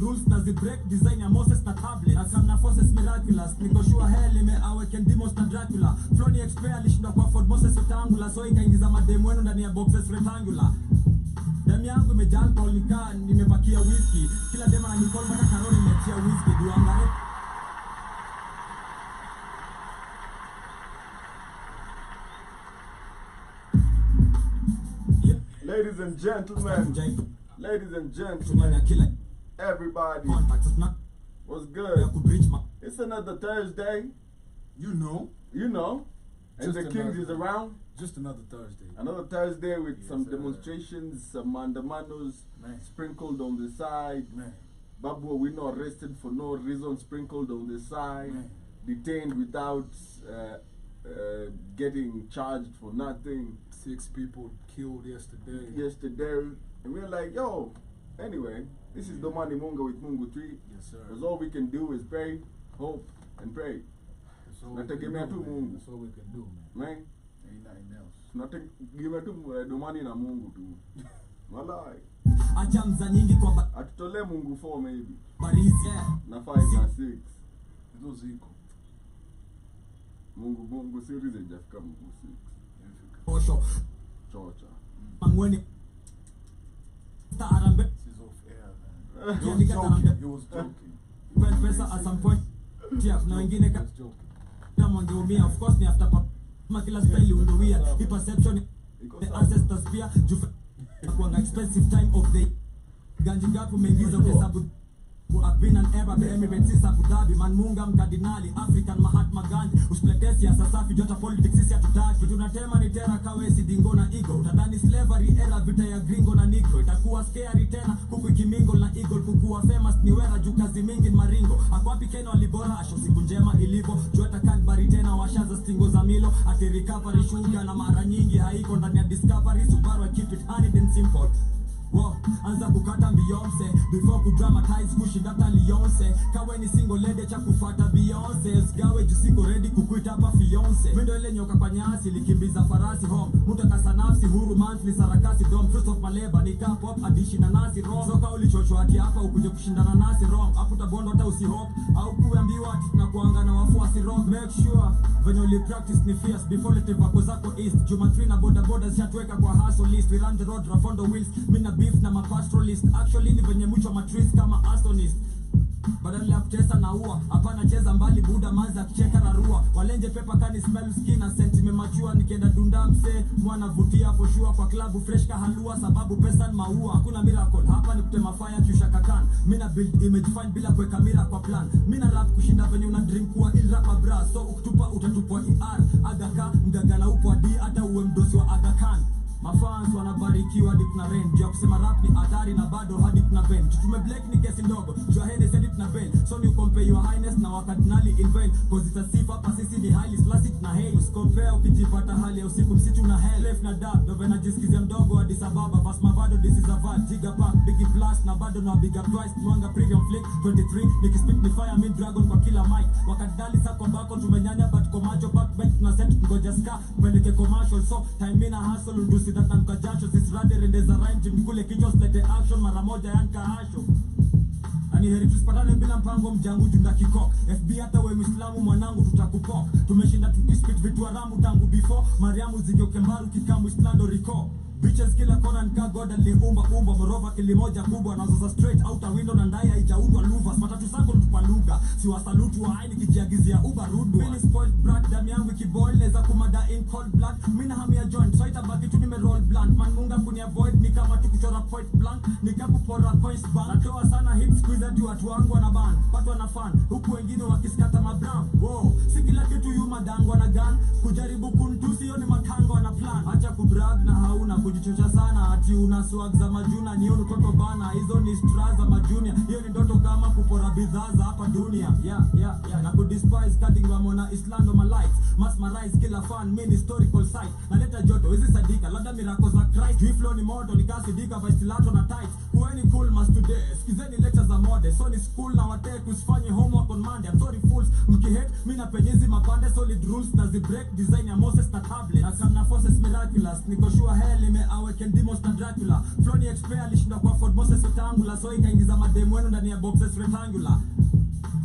rules na break design ya Moses na tablet na some forces miraculous niko sure hell aweken demons na Dracula flow ni expert alishinda kwa afford Moses rectangular so ikaingiza mademu wenu ndani ya boxes rectangular demu yangu imejaa alcohol nimepakia whiskey kila demu ananifollow mpaka karoli nimetia whiskey duangare. Ladies and gentlemen, everybody, what's good? It's another Thursday, you know, and the Kings is around. Just another Thursday. Another Thursday with some demonstrations, some mandamanos sprinkled on the side. Babu, we not arrested for no reason, sprinkled on the side. Detained without getting charged for nothing. 6 people killed yesterday. And we're like, yo, anyway, this is Domani Munga with Mungu 3. Yes, sir. Because all we can do is pray, hope, and pray. That's all we can do, man. That's all we can do, man. Ain't nothing else. Nategemea tu Domani na Mungu tu. Walai. Acha mza nyingi kwa atutole Mungu 4 maybe. Barizi. Na 5 na 6. Hizo ziko. Mungu series haijafika Mungu 6. Osho. Chocha. Mangweni. Tarambe. This is off air, man. He was joking. Pesa at some point. Yeah, na wengine ka kama ngeumia of course ni after kila style unduia the perception the ancestors pia kwa expensive time of the ganji gapu mengiza uhesabu I've been an Arab Emirates Abu Dhabi man Munga mkardinali African Mahatma Gandhi uspletesi ya sasafi jota politics sisi hatutaki tunatema ni tera kawesi dingo na ego utadhani slavery era vita ya gringo na negro itakuwa scary tena kuku ikimingo na eagle kukuwa famous ni wera juu kazi mingi maringo akwapi Kenya walibora asho siku njema ilivo jueta Cadbury tena washaza stingo za Milo ati recovery sugar na mara nyingi haiko ndani ya Discovery Subaru I keep it honest and simple. Wow, anza kukata Beyonce before kudramatize kushinda Beyonce kawe ni single lady cha kufuata Beyonce sigawe jusiko ready kukuita hapa fiance windo ile nyoka kwa nyasi likimbiza farasi home mtu akasa nafsi huru monthly sarakasi dom first of my labor ni cap pop addition na nasi wrong soka ulichocho hati hapa ukuje kushindana nasi wrong aputa bondo hata usihope au kuambiwa ati tunakuanga na wafuasi wrong make sure when you practice ni fierce before let vako zako east Juma 3 na boda shatweka kwa hustle list we run the road rafondo wheels mina beef na mapastoralist actually ni venye mwisho matriz kama astonist badala ya kutesa na ua hapana cheza mbali buda manza kicheka rarua walenje pepa kani smell skin na sentiment majua nikienda dunda mse mwana vutia for sure kwa klabu fresh ka halua sababu pesa ni maua hakuna miracle hapa ni kutema fire kisha kakan mina build image fine bila kuweka mira kwa plan mina rap kushinda venye una drink kwa il rapa bra so ukitupa utatupwa ER agaka mgagana upo adi hata uwe mdosi wa agakan mafans wanabarikiwa hadi kuna rain juu kusema rap ni hatari na bado hadi kuna pen tutume black ni kesi ndogo juu hende said it na pen so you compare your highness na wakardinali in vain cause it's a sifa hapa sisi ni highly classic na hate compare ukijipata hali ya usiku msitu na hell left na dark ndo vena jisikizia mdogo hadi sababa vas mavado this is a vat giga pack big plus na bado na bigger price mwanga premium flick 23 nikispit ni fire mean dragon kwa kila mic wakardinali sako bako tumenyanya but komacho backbench na set ngoja ska peleke commercial so time ina hustle ndusi that nanka jasho this rather rendeza rhyme mkule kichwa slete action mara moja yanka hasho ani heri tusipatane bila mpango mjangu junda kikok FB hata we Muislamu mwanangu tutakupok tumeshinda tukispit vitu haramu tangu before Mariamu zigeuke mbaru kikamu Islando Rico bitches kila kona nika God aliumba morova kilimoja kubwa nazo za straight out a window na ndai haijaundwa luvas matatu zako nitupa lugha si wasalutu wa haini kijiagizia ubarudu mini spoiled brat dam yangu kiboil neza kumada in cold blood mina hamia joint so itabaki tu nimeroll blunt man munga kuni avoid ni kama tukuchora point blank ni kapu pora coins bank natoa sana hip squeeze hadi watu wangu wana ban watu wana fan huku wengine wakiskata mabram wow si kila kitu yuma dangu wana gun kujaribu kuntusi hiyo ni makango wana plan acha kubrag na hauna kujichocha sana ati una swag za majuna niyo mtoto bana hizo ni straws za majunia hiyo ni ndoto kama kupora bidhaa za hapa dunia yeah na ku despise cutting wa mona Islando my lights masmerize kila fan mini historical site na leta joto hizi sadika labda miracles za Christ we flow ni moto nikasidika vice lato na tight kueni cool mas today skizeni lectures za moto goddess. So ni school na watake usifanye homework on Monday. I'm sorry fools, mkihate mi na penyezi mapande. Solid rules na zibreak, design ya Moses na tablet. Na kam na forces miraculous, niko sure hell awaken demons na Dracula. Flow ni expert alishinda kwa Ford Moses rectangular. So ikaingiza mademu wenu ndani ya boxes rectangular.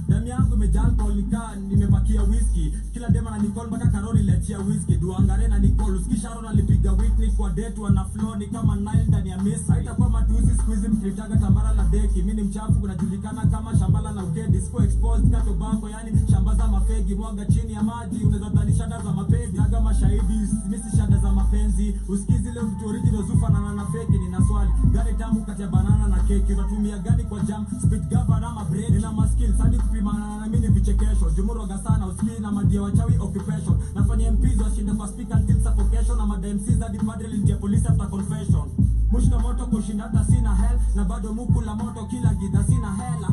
Demi yangu imejaa alcohol nika nimepakia whisky. Kila dema na Nicole mpaka Karoli letia whisky. Duangare na Nicole usikisha Aaron alipiga Whitney kwa date wana flow ni kama Nile ndani ya Messi. Haitakuwa matusi squeeze mkilitaga tambara la deki. Mimi ni mchafu kunajulikana kama shambala na ukedi. Siko exposed kato bango yani shambaza mafegi. Mwaga chini ya maji unaweza dhani shada za mapedi. Naga mashahidi misi shada za mapenzi. Usikizi leo vitu original zufa na fake. Nina swali gani tamu kati ya banana na keki. Unatumia gani kwa jam speed governor ama bread. Nina maskills hadi kupimana na mimi vichekesho. Jumuroga sana usikii na madia wachawi occupation. Nafanya MPs washinde kwa speaker until suffocation. Na mada MCs hadi padre lilijia police after confession. Mushka moto kushinda hata sina hell. Na bado muku la moto kila gida sina hela.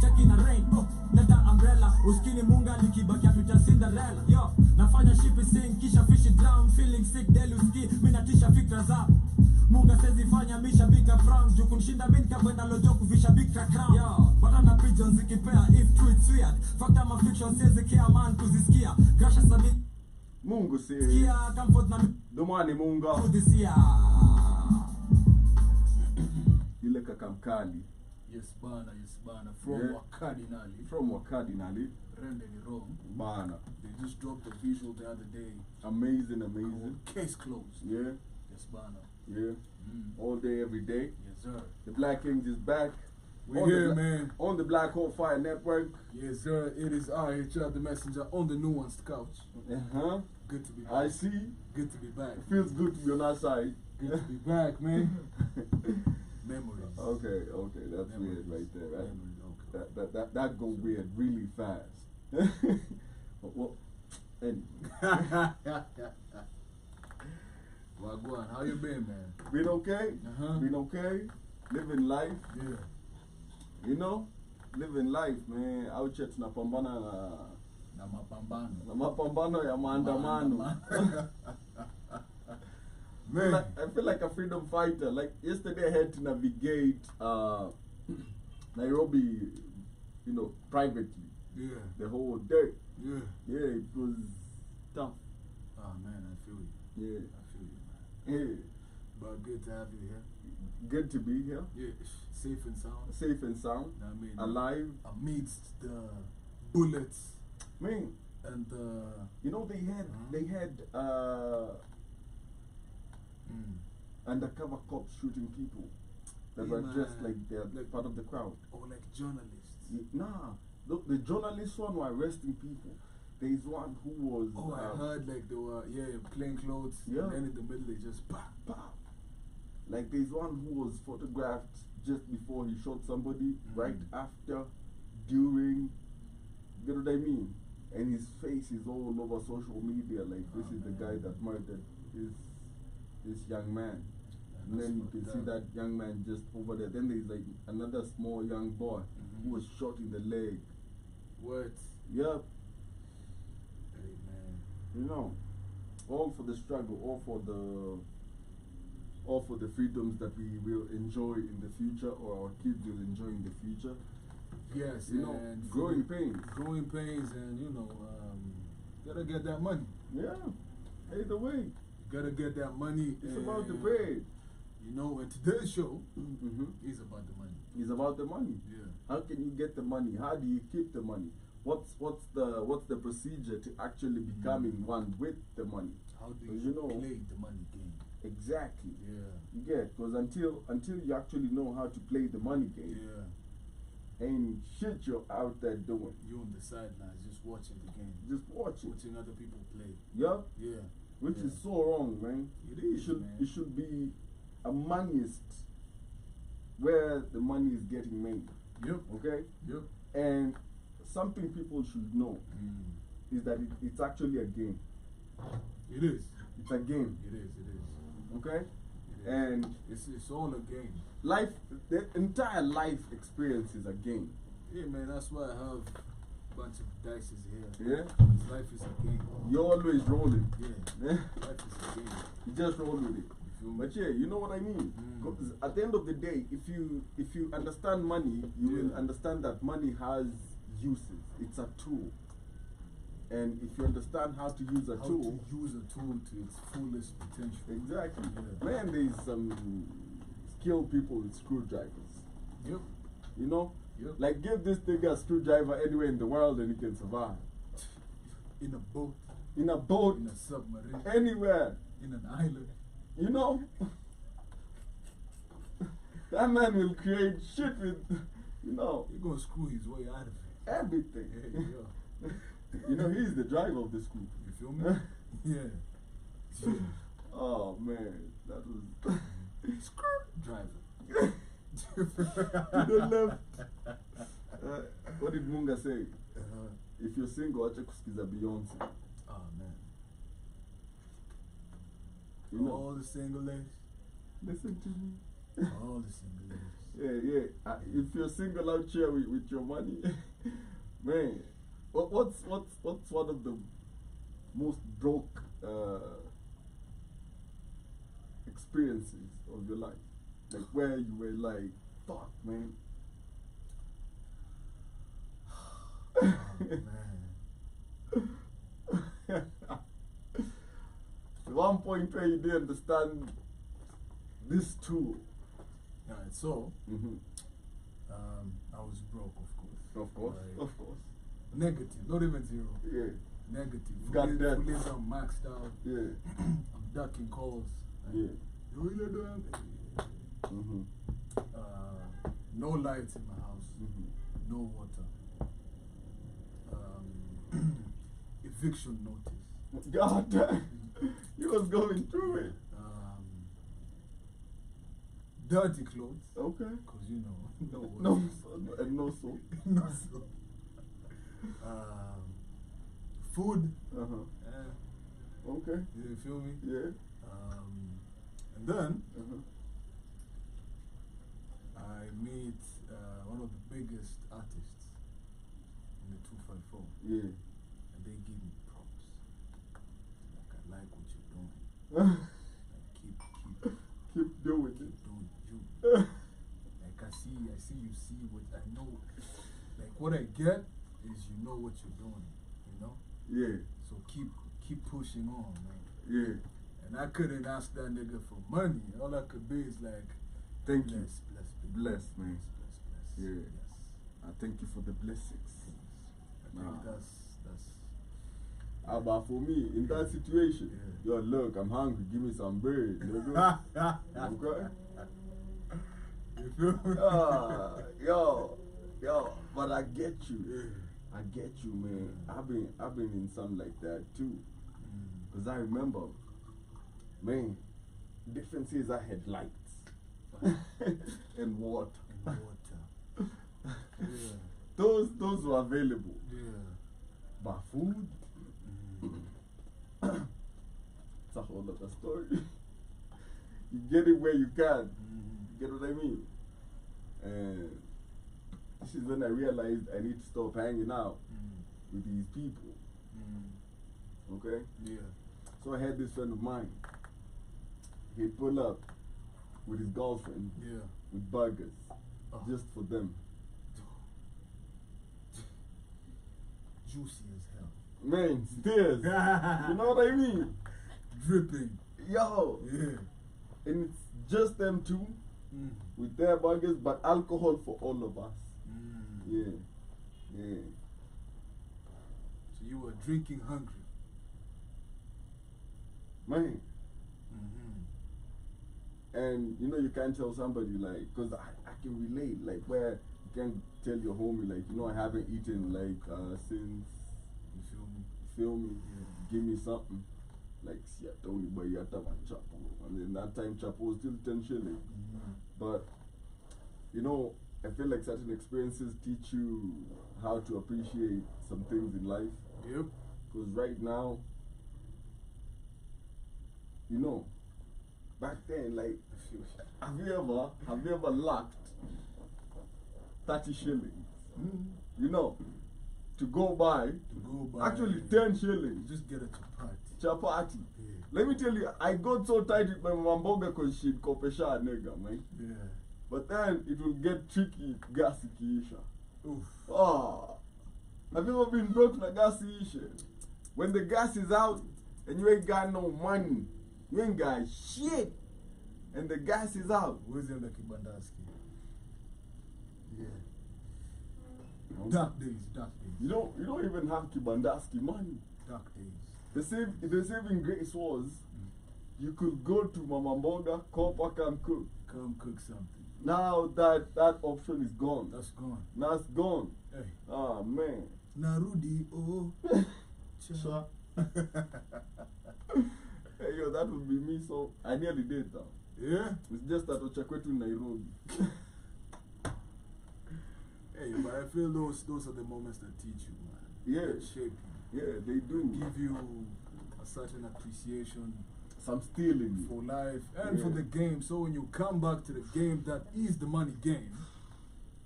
Check in a rain, leta umbrella. Uskini munga likibaki atucha Cinderella. Yo, nafanya shipi sing kisha fishi drown. Feeling sick daily uski, minatisha fikra za munga sezi fanya misha bika frown. Jukunishinda minka kwenda lojo kuvisha bika crown. Yo, batana pigeons ikipea if true it's weird. Fact ama fiction sezi care man kuzisikia. Grasha sami Mungu si kia comfort na Dumani Munga kudisia. Ile kakamkali. Yes bana, from Wakadinali. From Wakadinali. Rende ni wrong. Bana. They just dropped a visual the other day. Amazing. Case closed. Yeah. Yes bana. Yeah. All day, every day. Yes sir. The Black Kings is back. We're here, man. On the Black Hole Fire Network. Yes sir. It is I, HR the Messenger, on the nuanced couch. Good to be back. I see. Good to be back. It feels good to be on our side. Good to be back, man. Memories. Okay, that's Memories. weird right there. Right? Memories, okay. That go weird really fast. Well, anyway. Wagwan, how you been, man? Been okay? Uh-huh. Been okay? Living life. Yeah. You know? Living life, man. Out here tunapambana Na mapambano. na mapambano ya maandamano. Man. I feel like a freedom fighter. Like yesterday I had to navigate Nairobi, privately. Yeah. The whole day. Yeah. Yeah, it was tough. Oh man, I feel you. Yeah. I feel you, man. Hey, But good to have you here. good to be here. Yeah. Safe and sound. Safe and sound. I mean, Alive. amidst the bullets Man, and they had undercover cops shooting people that Yeah, were dressed man. like they're Like- part of the crowd. or like journalists. Nah, the journalists one were arresting people. There is one who was Oh, I heard like they were plain clothes. Yeah. And then in the middle they just bah. pow. Like there's one who was photographed just before he shot somebody, right after, during. You know what I mean? And his face is all over social media. Like this is the guy that murdered this young man. And then you can see that young man just over there. Then there's like another small young boy who was shot in the leg. What? Yep. Hey man. You know, all for the struggle, all for the freedoms that we will enjoy in the future, or our kids will enjoy in the future. Yes, You know, and growing pains. growing pains, and gotta get that money. Yeah. Either way, Gotta get that money. it's about the and, bread. And today's show Mm-hmm. is about the money. It's about the money. Yeah. How can you get the money? How do you keep the money? What's the procedure to actually becoming one with the money? How do Because you, you know- play the money game? Exactly. Yeah. You get, because until you actually know how to play the money game, Yeah. ain't shit you're out there doing. You on the sidelines just watching the game. Just watch it. Watching other people play. Yup. Yeah. Which Yeah. is so wrong, man. It It is, should man. it should be amongst where the money is getting made. Yep. Okay? Yep. And something people should know Mm. is that it's actually a game. It is. It's a game. It is. It is. Okay? It is. And It's all a game. life, the entire life experience is a game. Yeah, man. That's why I have a bunch of dices here. Yeah? Life is a game. You're always rolling. Yeah. Yeah? Life is a game. You just roll with it. You feel me? But yeah, you know what I mean. 'Cause at the end of the day, if you understand money, you will Yeah. understand that money has uses. It's a tool, and if you understand how to use a How tool, to use a tool to its fullest potential. exactly. Yeah. Man, there's some skilled people with screwdrivers. Yep. You know, Yep. like give this nigga a screwdriver anywhere in the world and he can survive. In a boat, In a boat, in a submarine, anywhere. in an island. You know, that man will create shit with, you know, He's gonna screw his way out of it. everything. Yeah. You know, he's the driver of the school. You feel me? Yeah. Oh man, that was Driver. to the left. What did Munga say? If you're single, acha kusikiza Beyonce. Oh man. You know, All the single ladies. listen to me. All the single ladies. Yeah, yeah. If you're single out here with your money, man, what's one of the most broke experiences of your life? Like where you were like, fuck, man. Oh man. The one point where you didn't understand this tool. Alright, so Mm-hmm. I was broke, of course. Of course, Right. of course. Negative, not even zero. Yeah, Negative. Got Fully- that. fully I'm maxed out. yeah, I'm ducking calls. yeah. You really don't. Mm-hmm. No lights in my house. Mm-hmm. No water. Eviction notice. God damn. You was going through it. Dirty clothes. Okay. Because you know, no No, water. and no soap. No soap. Food. Uh-huh. Okay. You feel me? Yeah. And then Uh-huh. I meet one of the biggest artists in the 254, Yeah. and they give me props. Like, I like what you're doing. Like, keep Keep doing it. doing you. Like, I see you see what I know. Like, what I get is you know what you're doing. You know. Yeah. So keep pushing on, man. Yeah. And I couldn't ask that nigga for money. All I could be is like, Thank you. bless, bless, Bless, man. bless, bless. Yeah. Yes. I thank you for the blessings. I think Nah. that's. But for me, in that situation, Yeah. yo, look, I'm hungry. Give me some bread, nigga. Okay? You feel me? Yo, but I get you. Yeah. I get you, man. I've been in something like that too. Mm. Cause I remember, man, difference is I had lights and water. And water. Yeah. Those were available. Yeah. But food, Mm. it's a whole other story. You get it where you can. Mm. Get what I mean? And this is when I realized I need to stop hanging out Mm. with these people. Mm. Okay? Yeah. So I had this friend of mine. He'd pull up with his girlfriend Yeah. with burgers Oh. just for them. Juicy as hell. Man, stairs. You know what I mean? Dripping. Yo. Yeah. And it's just them two Mm. with their burgers, but alcohol for all of us. Mm. Yeah. Yeah. So you were drinking hungry. Man. Mm-hmm. And you know, you can't tell somebody, like, because I can relate, like, where you can't tell your homie, like, you know, I haven't eaten, like, since, You feel me? feel me, Yeah. give me something. Like, see, I told you, but you have to have a chapo. And then that time, chapo was still 10 shillings. Mm-hmm. But, you know, I feel like certain experiences teach you how to appreciate some things in life. Yep. Because right now, you know, back then, like, have you ever lacked 30 shillings? Mm. You know, to go by, To go by. actually 10 shillings, Just get a chapati. chapati. Yeah. Let me tell you, I got so tight with my mamboga because she'd kopesha a nigga, man. Yeah. But then it will get tricky if gas ikiisha. Oof. Oh, have you ever been broke na gas iishe? When the gas is out and you ain't got no money, you ain't got shit, and the gas is out. Where's the Kibandaski? Yeah. No. Dark days, dark days. You don't even have kibandaski money. Dark days. The saving grace was you could go to Mama Mboga, call come cook. Come cook something. Now that option is gone. That's gone. Now it's gone. Hey. Ah man. Narudi, oh. Sure. Hey yo, that would be me. So I nearly did that. Yeah? It's just that Ochakwetu in Nairobi. Hey, but I feel those are the moments that teach you, man. Yeah. That shape you. Yeah, they do. Give you a certain appreciation Some stealing. for life and for Yeah. the game. So when you come back to the game that is the money game,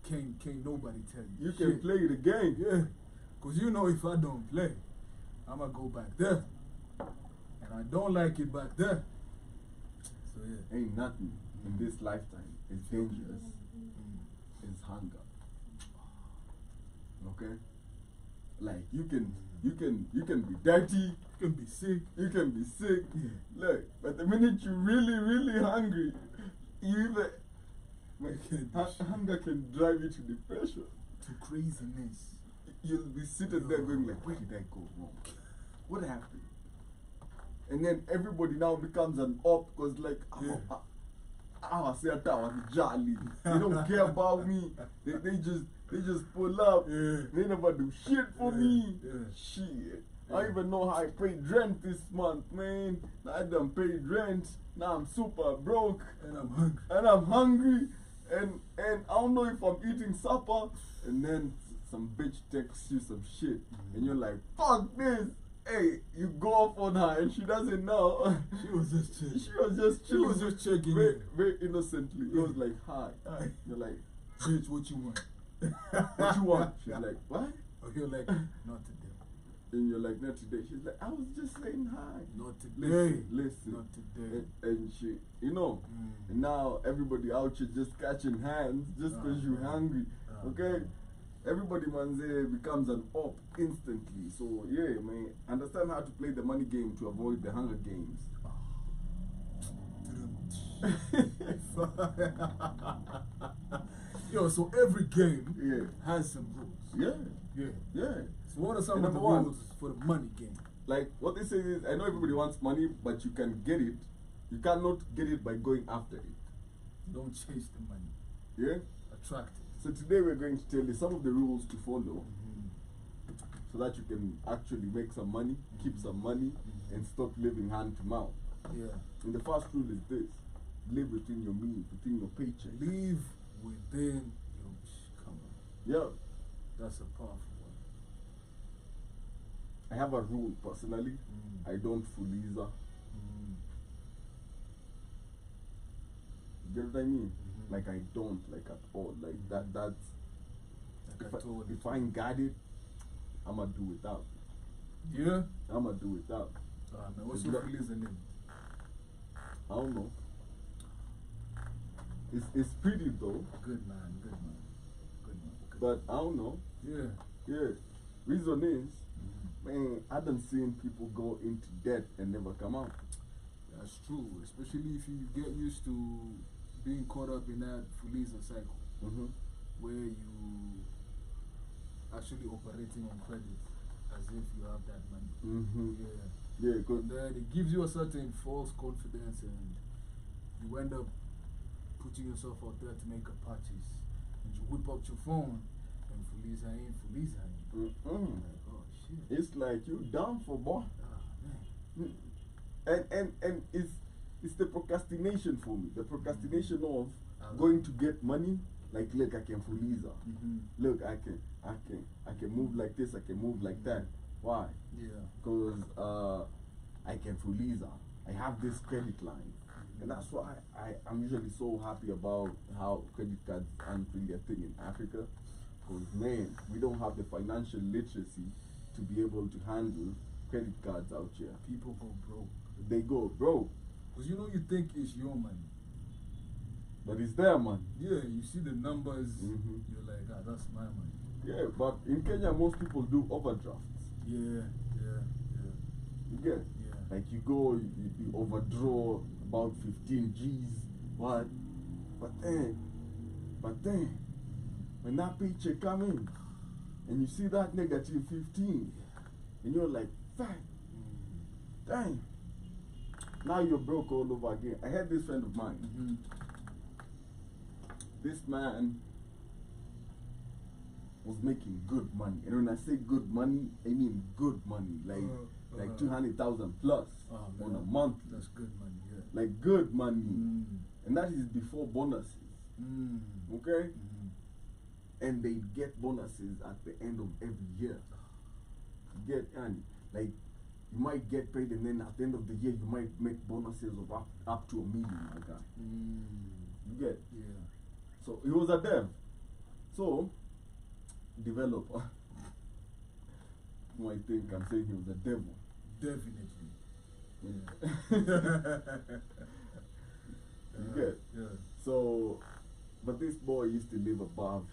can't nobody tell you. You can shit. play the game. Yeah. Because you know if I don't play, I'm going to go back there. And I don't like it back there. So yeah. Ain't nothing in this lifetime is dangerous. It's hunger. Okay? Like you can be dirty, You can be sick. you can be sick. Yeah. Look, but the minute you're really hungry, you even hunger can drive you to depression. To craziness. You'll be sitting there going like, where did I go wrong? What happened? And then everybody now becomes an op because like, I say jolly. They don't care about me. They just pull up. Yeah. They never do shit for me. Yeah. Shit. I don't even know how I paid rent this month, man. I done paid rent. Now I'm super broke. And I'm hungry. And I'm hungry. And I don't know if I'm eating supper. And then some bitch texts you some shit. And you're like, fuck this. Hey, you go off on her and she doesn't know. She was just chilling. She was just She chilling. was just checking very, in. very innocently. It was like, hi. Hi. You're like, Bitch, what you want? what you want? She's like, what? Or you're like, not today. And you're like, not today. She's like, I was just saying hi. Not today. Listen. Not today. And she, you know, and now everybody out here just catching hands just because you're hungry. Okay? Everybody, man, there becomes an op instantly. So, yeah, man, understand how to play the money game to avoid the hunger games. Yo, so every game Yeah. has some rules. Yeah. Yeah. Yeah. So what are some And of the number one. rules for the money game? Like, what they say is, I know everybody wants money, but you can get it. You cannot get it by going after it. Don't chase the money. Yeah? Attract it. So today we're going to tell you some of the rules to follow so that you can actually make some money, keep some money, and stop living hand to mouth. Yeah. And the first rule is this: live within your means, within your paycheck. Live within your come on. Yeah. That's a powerful one. I have a rule personally. I don't fuliza. You get what I mean? Like I don't, like at all. Like that's if I ain't got it, I'ma do without. Yeah? I'ma do without. Man, what's your feelings in it? I don't know. It's pretty though, Good man, good man. Good man. Good. but I don't know. Yeah. Yeah. Reason is, man, I done seen people go into debt and never come out. That's true, especially if you get used to being caught up in that Fuliza cycle where you actually operating on credit as if you have that money. Yeah. Yeah, cause And then it gives you a certain false confidence and you end up putting yourself out there to make a purchase. And you whip out your phone and Fuliza ain't Fuliza ain't. Like, oh shit. it's like you down for boy. Ah, man. And it's the procrastination for me. The procrastination of going to get money. Like, look, I can fuliza. Look, I can move like this. I can move like that. Why? Yeah. Because I can fuliza. I have this credit line, and that's why I'm usually so happy about how credit cards aren't really a thing in Africa. Because man, we don't have the financial literacy to be able to handle credit cards out here. People go broke they go, bro, Because you think it's your money. but it's their money. Yeah, you see the numbers, Mhm. you're like, that's my money. Yeah, but in Kenya, most people do overdrafts. Yeah. You get? Yeah. Like you go, you overdraw about 15 G's. What? But then, when that paycheck come in, and you see that negative 15, and you're like, fuck, dang. Now you're broke all over again. I had this friend of mine. Mm-hmm. This man was making good money. And when I say good money, I mean good money. Like 200,000 plus on a month. That's good money, yeah. Like good money. Mm. And that is before bonuses. Mm. Okay? Mm. And they get bonuses at the end of every year. Get and like you might get paid, and then at the end of the year you might make bonuses of up to $1 million. Like that. You get? Yeah. So he was a dev. So developer. You might think I'm saying he was a devil. Definitely. You get? Yeah. So, but this boy used to live above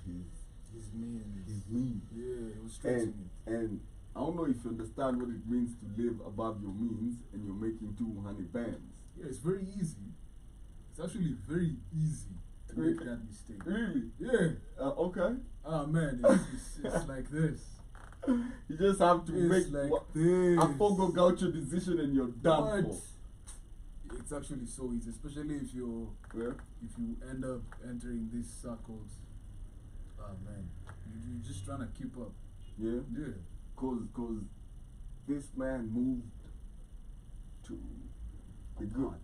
His means. his means. Yeah, he was stretching it. And I don't know if you understand what it means to live above your means and you're making 200 bands. Yeah, it's very easy. It's actually very easy to make that mistake. Really? Yeah. Okay. Oh man, it's like this. You just have to It's make like this. a Fogo Gaucho decision and you're done What? for. It's actually so easy, especially if you end up entering these circles. Oh man, you're just trying to keep up. Yeah? Yeah. Cause this man moved to the good.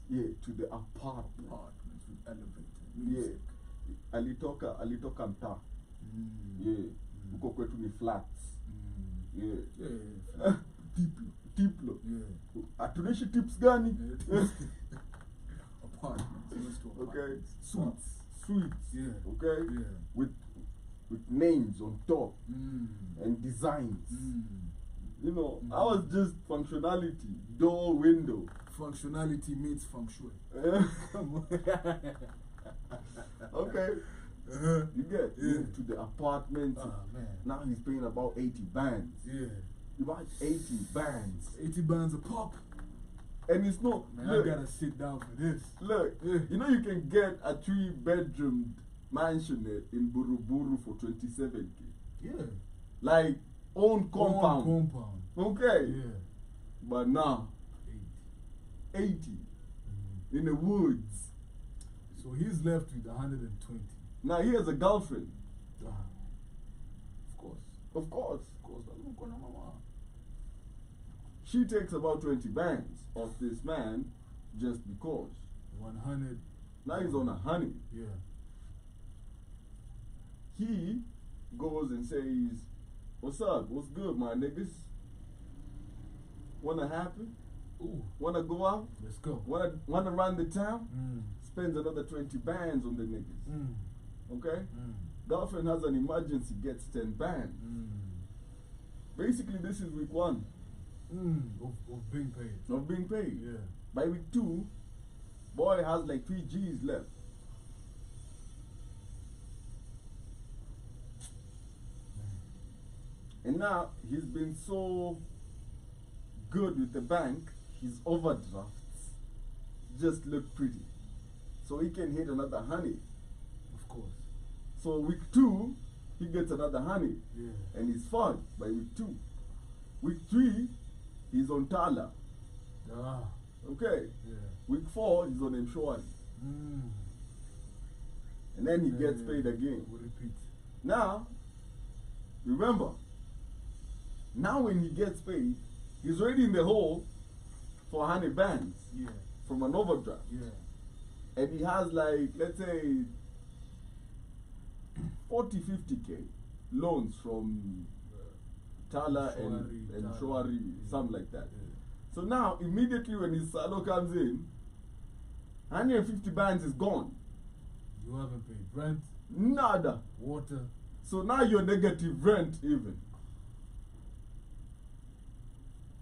Yeah, to the apartment. Apartments with elevator, Yeah. music. Alitoka mtaa. Yeah. Huko kwetu ni flats. Yeah. Yeah. Tiplo. Yeah. Atuneshi tips gani? Apartments. Let's do Okay. apartments. Suites. Suites. Yeah. Okay? Yeah. With names on top Mm. and designs. Mm. You know, I was just functionality, door, window. Functionality meets feng shui. Okay. You get? Yeah. Moved to the apartment. Oh man. Now he's paying about 80 bands. Yeah. About 80 bands. 80 bands a pop. And it's not. Man, Look, I gotta sit down for this. look, Yeah. you know you can get a 3-bedroom mansion in Buruburu for 27K. Yeah. Like, own compound. Compound. Okay. Yeah. But now, 80 in the woods. So he's left with 120. Now he has a girlfriend. Of course. Of course. Of course. Look on mama. She takes about 20 bands off this man just because. 100. Now he's on a honey. Yeah. He goes and says, "What's up? What's good, my niggas? Wanna happen? Ooh. Wanna go out? Let's go. Wanna run the town?" Mm. Spends another 20 bands on the niggas. Mm. Okay? Mm. Girlfriend has an emergency, gets 10 bands. Mm. Basically, this is week 1 Of being paid. of being paid. Yeah. By week 2, boy has like 3 G's left. And now he's been so good with the bank, his overdrafts just look pretty. So he can hit another honey. Of course. So week 2, he gets another honey. Yeah. And he's fine by week 2. Week 3, he's on Tala. Ah. Okay. Yeah. Week 4, he's on Mshwari. Mm. And then he gets paid again. We'll repeat. Now, remember, now when he gets paid, he's already in the hole for 100 bands Yeah. from an overdraft. Yeah. And he has like, let's say, 40, 50K loans from Tala and Mshwari, something like that. Yeah. So now, immediately when his salo comes in, 150 bands is gone. You haven't paid rent, Nada. water. So now you're negative rent even.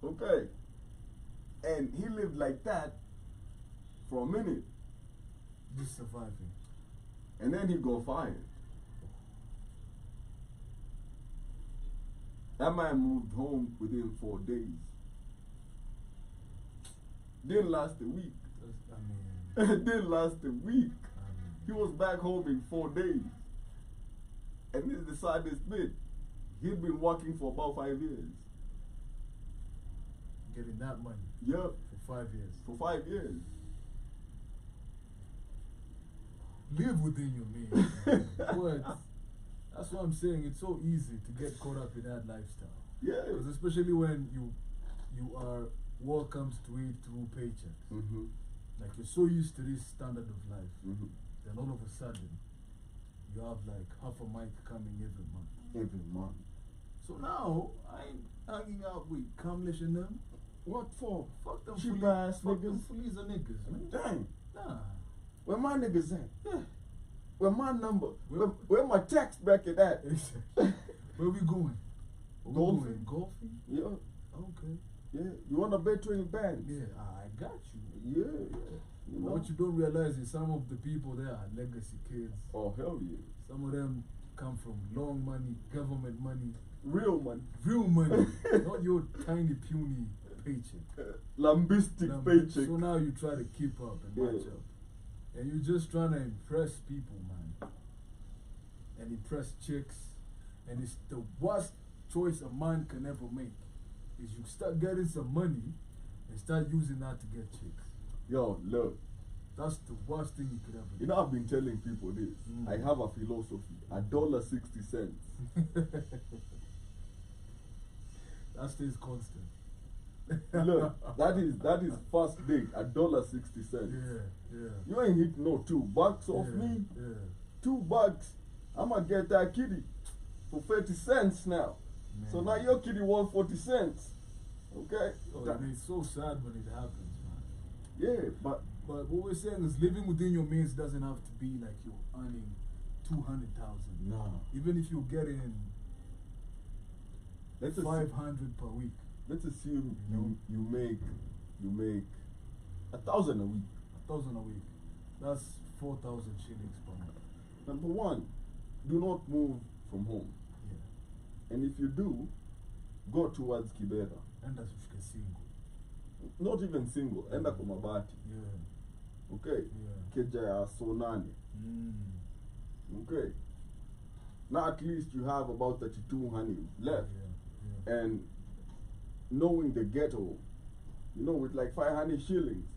Okay. And he lived like that for a minute. Just surviving. And then he got fired. That man moved home within 4 days. Didn't last a week. Didn't last a week. He was back home in 4 days. And this is the saddest bit. He'd been working for about 5 years. Getting that money. Yep. For 5 years. For 5 years. Live within your means. But that's what I'm saying. It's so easy to get caught up in that lifestyle. Yeah. 'Cause especially when you are work comes to it through paychecks. Mm-hmm. Like you're so used to this standard of life. Mm-hmm. Then all of a sudden you have like half a mic coming every month. Every month. So now I ain't hanging out with Kamlesh and them. What for? Fuck them Cheap fully- ass fuck them niggas. fullies are niggas, man. Dang. Nah. Where my niggas at? Yeah. Where my number? Where- Where my text bracket at? Where we going? Where we Golfing. going? Golfing? Yeah. Okay. Yeah. You wanna bet 20 bands? Yeah, I got you. Yeah. Yeah. You But know? what you don't realize is some of the people there are legacy kids. Oh, hell yeah. Some of them come from long money, government money, Real man. real money, not your tiny puny paycheck. Lambistic Now, paycheck. So now you try to keep up and match Yeah. up. And you're just trying to impress people, man. And impress chicks. And it's the worst choice a man can ever make. Is you start getting some money and start using that to get chicks. Yo, look. That's the worst thing you could ever do. You know, I've been telling people this. Mm. I have a philosophy. $1.60. That stays constant. Look, that is first dig. $1.60. Yeah. You ain't hit no $2 off Yeah, me. Yeah. $2. I'ma get that kitty for 30 cents now. So Man. now your kitty worth 40 cents. Okay? Oh, and it's so sad when it happens, man. Yeah, but But what we're saying is living within your means doesn't have to be like you're earning 200,000. nah. Even if you're getting Let's 500 per week. let's assume You know? you make 1,000 a week. 1,000 a week. That's 4,000 shillings per month. Number one, do not move from home. Yeah. And if you do, go towards Kibera. And that's if you're single. Not even single. Enda kwa Mabati. Yeah. Okay? Yeah. Keja ya Sonane. Okay? Now at least you have about 32 honey left. Yeah. And knowing the ghetto, you know, with like 500 shillings,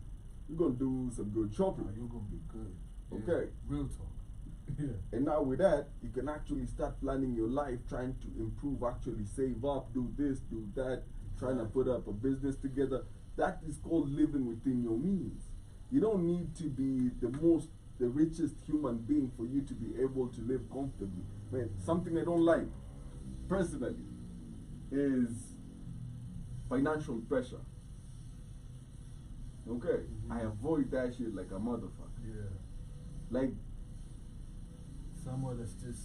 you're gonna do some good shopping. You're gonna be good. Okay. Real talk. Yeah. And now with that, you can actually start planning your life, trying to improve, actually save up, do this, do that, trying to put up a business together. That is called living within your means. You don't need to be the richest human being for you to be able to live comfortably. Man, something I don't like, personally, is financial pressure. Okay? I avoid that shit like a motherfucker. Yeah. Like, Someone that's just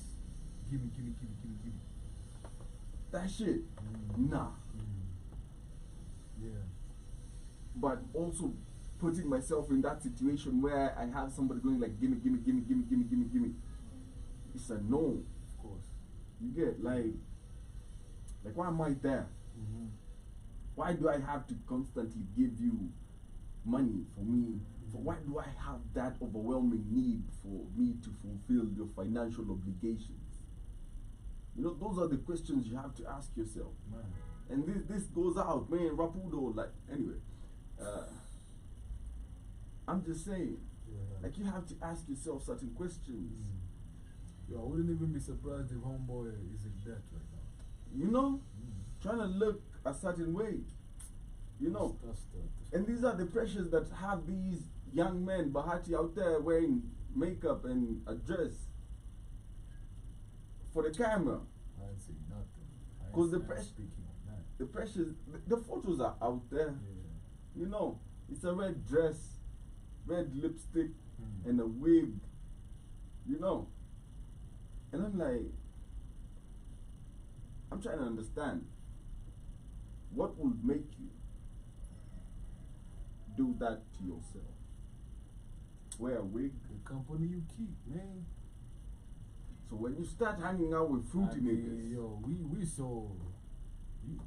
gimme. that shit, nah. Yeah. But also putting myself in that situation where I have somebody going like, gimme. It's a no. Of course. You get like why am I there? Why do I have to constantly give you money for me? Why do I have that overwhelming need for me to fulfill your financial obligations? You know, those are the questions you have to ask yourself. Man. And this goes out, man, Rapudo, like, anyway. I'm just saying, Yeah. like, you have to ask yourself certain questions. Yo, I wouldn't even be surprised if homeboy is in debt right now. You know? Trying to look a certain way. You know? That's And these are the pressures that have these young men, Bahati, out there wearing makeup and a dress for the camera. I ain't saying nothing. I ain't 'Cause the saying- press- speaking on that. The pressures, the photos are out there. Yeah. You know, it's a red dress, red lipstick, Mm. and a wig. You know? And I'm like, I'm trying to understand what will make you do that to yourself. Wear a wig. The company you keep, man. So when you start hanging out with fruity I mean, niggas, yo,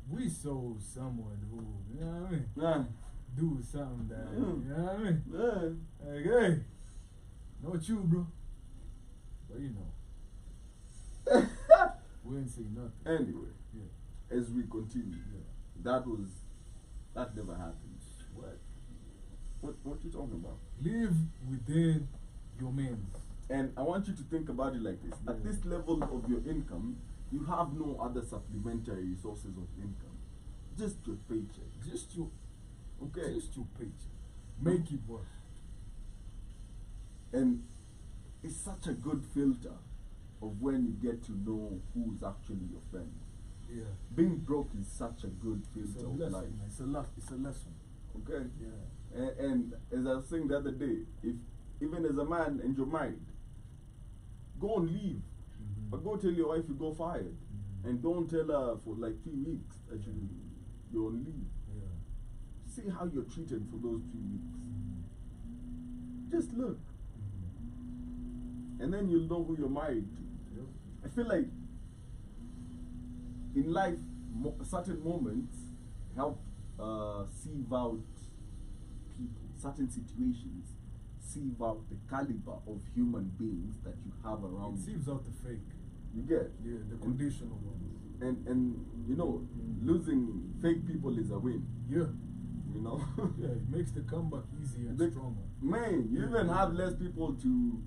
we sold someone who, you know what I mean? nah, Do something that, Mm. you know what I mean? nah. Like, hey, not you, bro. But you know, we ain't say nothing. Anyway, Yeah, as we continue, yeah. that never happened. What you talking about? Live within your means. And I want you to think about it like this. At Yeah. this level of your income, you have no other supplementary sources of income. Just your paycheck. Just your paycheck. Make it work. And it's such a good filter of when you get to know who's actually your friend. Yeah. Being broke is such a good It's a filter of lesson, life. man. It's a lesson. Okay? Yeah. And as I was saying the other day, if even as a man and you're married, go and leave. Mhm. But go tell your wife you go fired. Mhm. And don't tell her for like 3 weeks that you're on leave. Yeah. See how you're treated for those 3 weeks. Mhm. Just look. Mhm. And then you'll know who you're married to. Yep. I feel like in life, certain moments help sieve out people, certain situations sieve out the caliber of human beings that you have around It you. seems out the fake. You get? Yeah, the conditional ones. And you know, losing fake people is a win. Yeah. You know? Yeah, it makes the comeback easier and The- stronger. Man, you Yeah. even have less people to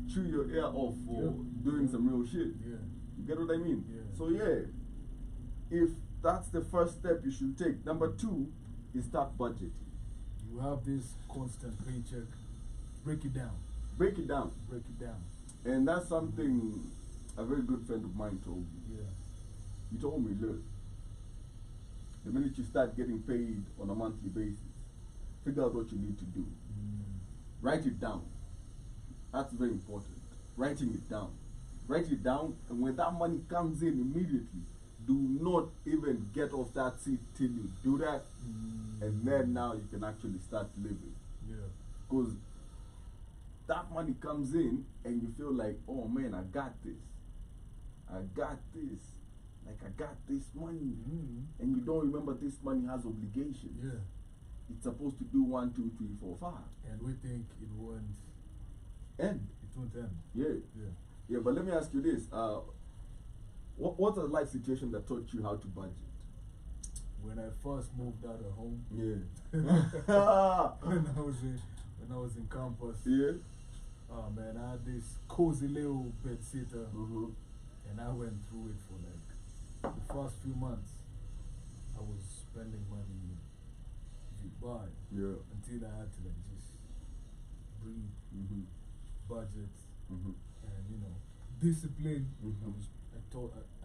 chew your ear off for Yeah. doing some real shit. Yeah. You get what I mean? Yeah. So yeah, if that's the first step you should take. Number 2 is start budgeting. You have this constant paycheck. Break it down. Break it down. Break it down. And that's something a very good friend of mine told me. Yeah. He told me, look, the minute you start getting paid on a monthly basis, figure out what you need to do. Write it down. That's very important. Writing it down. Write it down, and when that money comes in immediately, do not even get off that seat till you do that, and then now you can actually start living. Yeah. Because that money comes in, and you feel like, oh man, I got this. I got this. Like, I got this money. And you don't remember this money has obligations. Yeah. It's supposed to do 1, 2, 3, 4, 5. And we think it won't End. end. Yeah. Yeah. Yeah, but let me ask you this. What's a life situation that taught you how to budget? When I first moved out of home, Yeah. when I was in campus, Yeah. oh man, I had this cozy little bed sitter, Mm-hmm. and I went through it for like the first few months. I was spending money in Dubai Yeah. until I had to like just breathe, Mm-hmm. budget, Mm-hmm. and discipline. Mhm.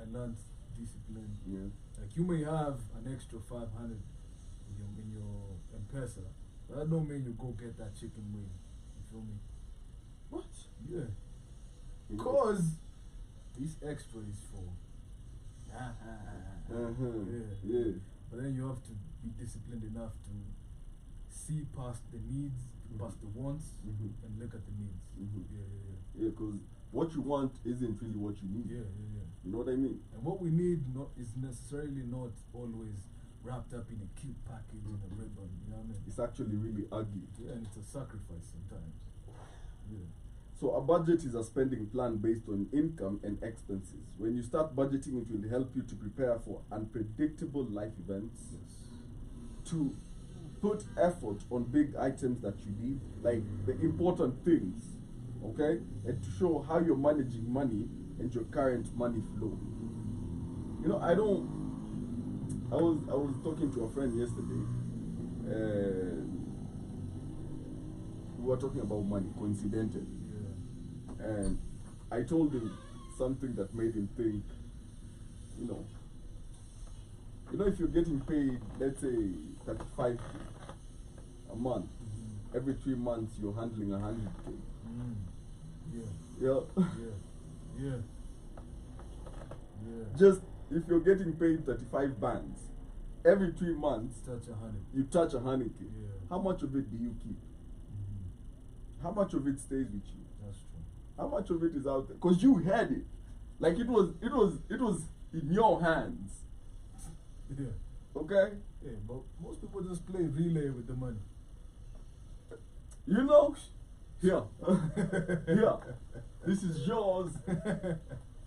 I learned discipline. Yeah. Like, you may have an extra 500 in your M-Pesa, but that don't mean you go get that chicken wing. You feel me? What? Yeah. You know? Cause this extra is for Yeah. But then you have to be disciplined enough to see past the needs, past the wants, Mhm. and look at the needs. Mhm. Yeah. Yeah, because what you want isn't really what you need. Yeah. You know what I mean? And what we need is necessarily not always wrapped up in a cute package and a ribbon. You know what I mean? It's actually really ugly. Yeah, and it's a sacrifice sometimes. Yeah. So a budget is a spending plan based on income and expenses. When you start budgeting, it will help you to prepare for unpredictable life events, Yes. to put effort on big items that you need, like the important things, okay? And to show how you're managing money and your current money flow. You know, I was talking to a friend yesterday. We were talking about money, coincidentally. Yeah. And I told him something that made him think, if you're getting paid, let's say 35 a month, every 3 months you're handling 100K. Yeah. Yeah. Yeah. Just if you're getting paid 35 bands every 3 months Touch 100. you touch 100K. Yeah. How much of it do you keep? How much of it stays with you? That's true. How much of it is out there? Because you had it. Like it was in your hands. Yeah. Okay? Yeah, but most people just play relay with the money. You know? Here. Here. This is yours.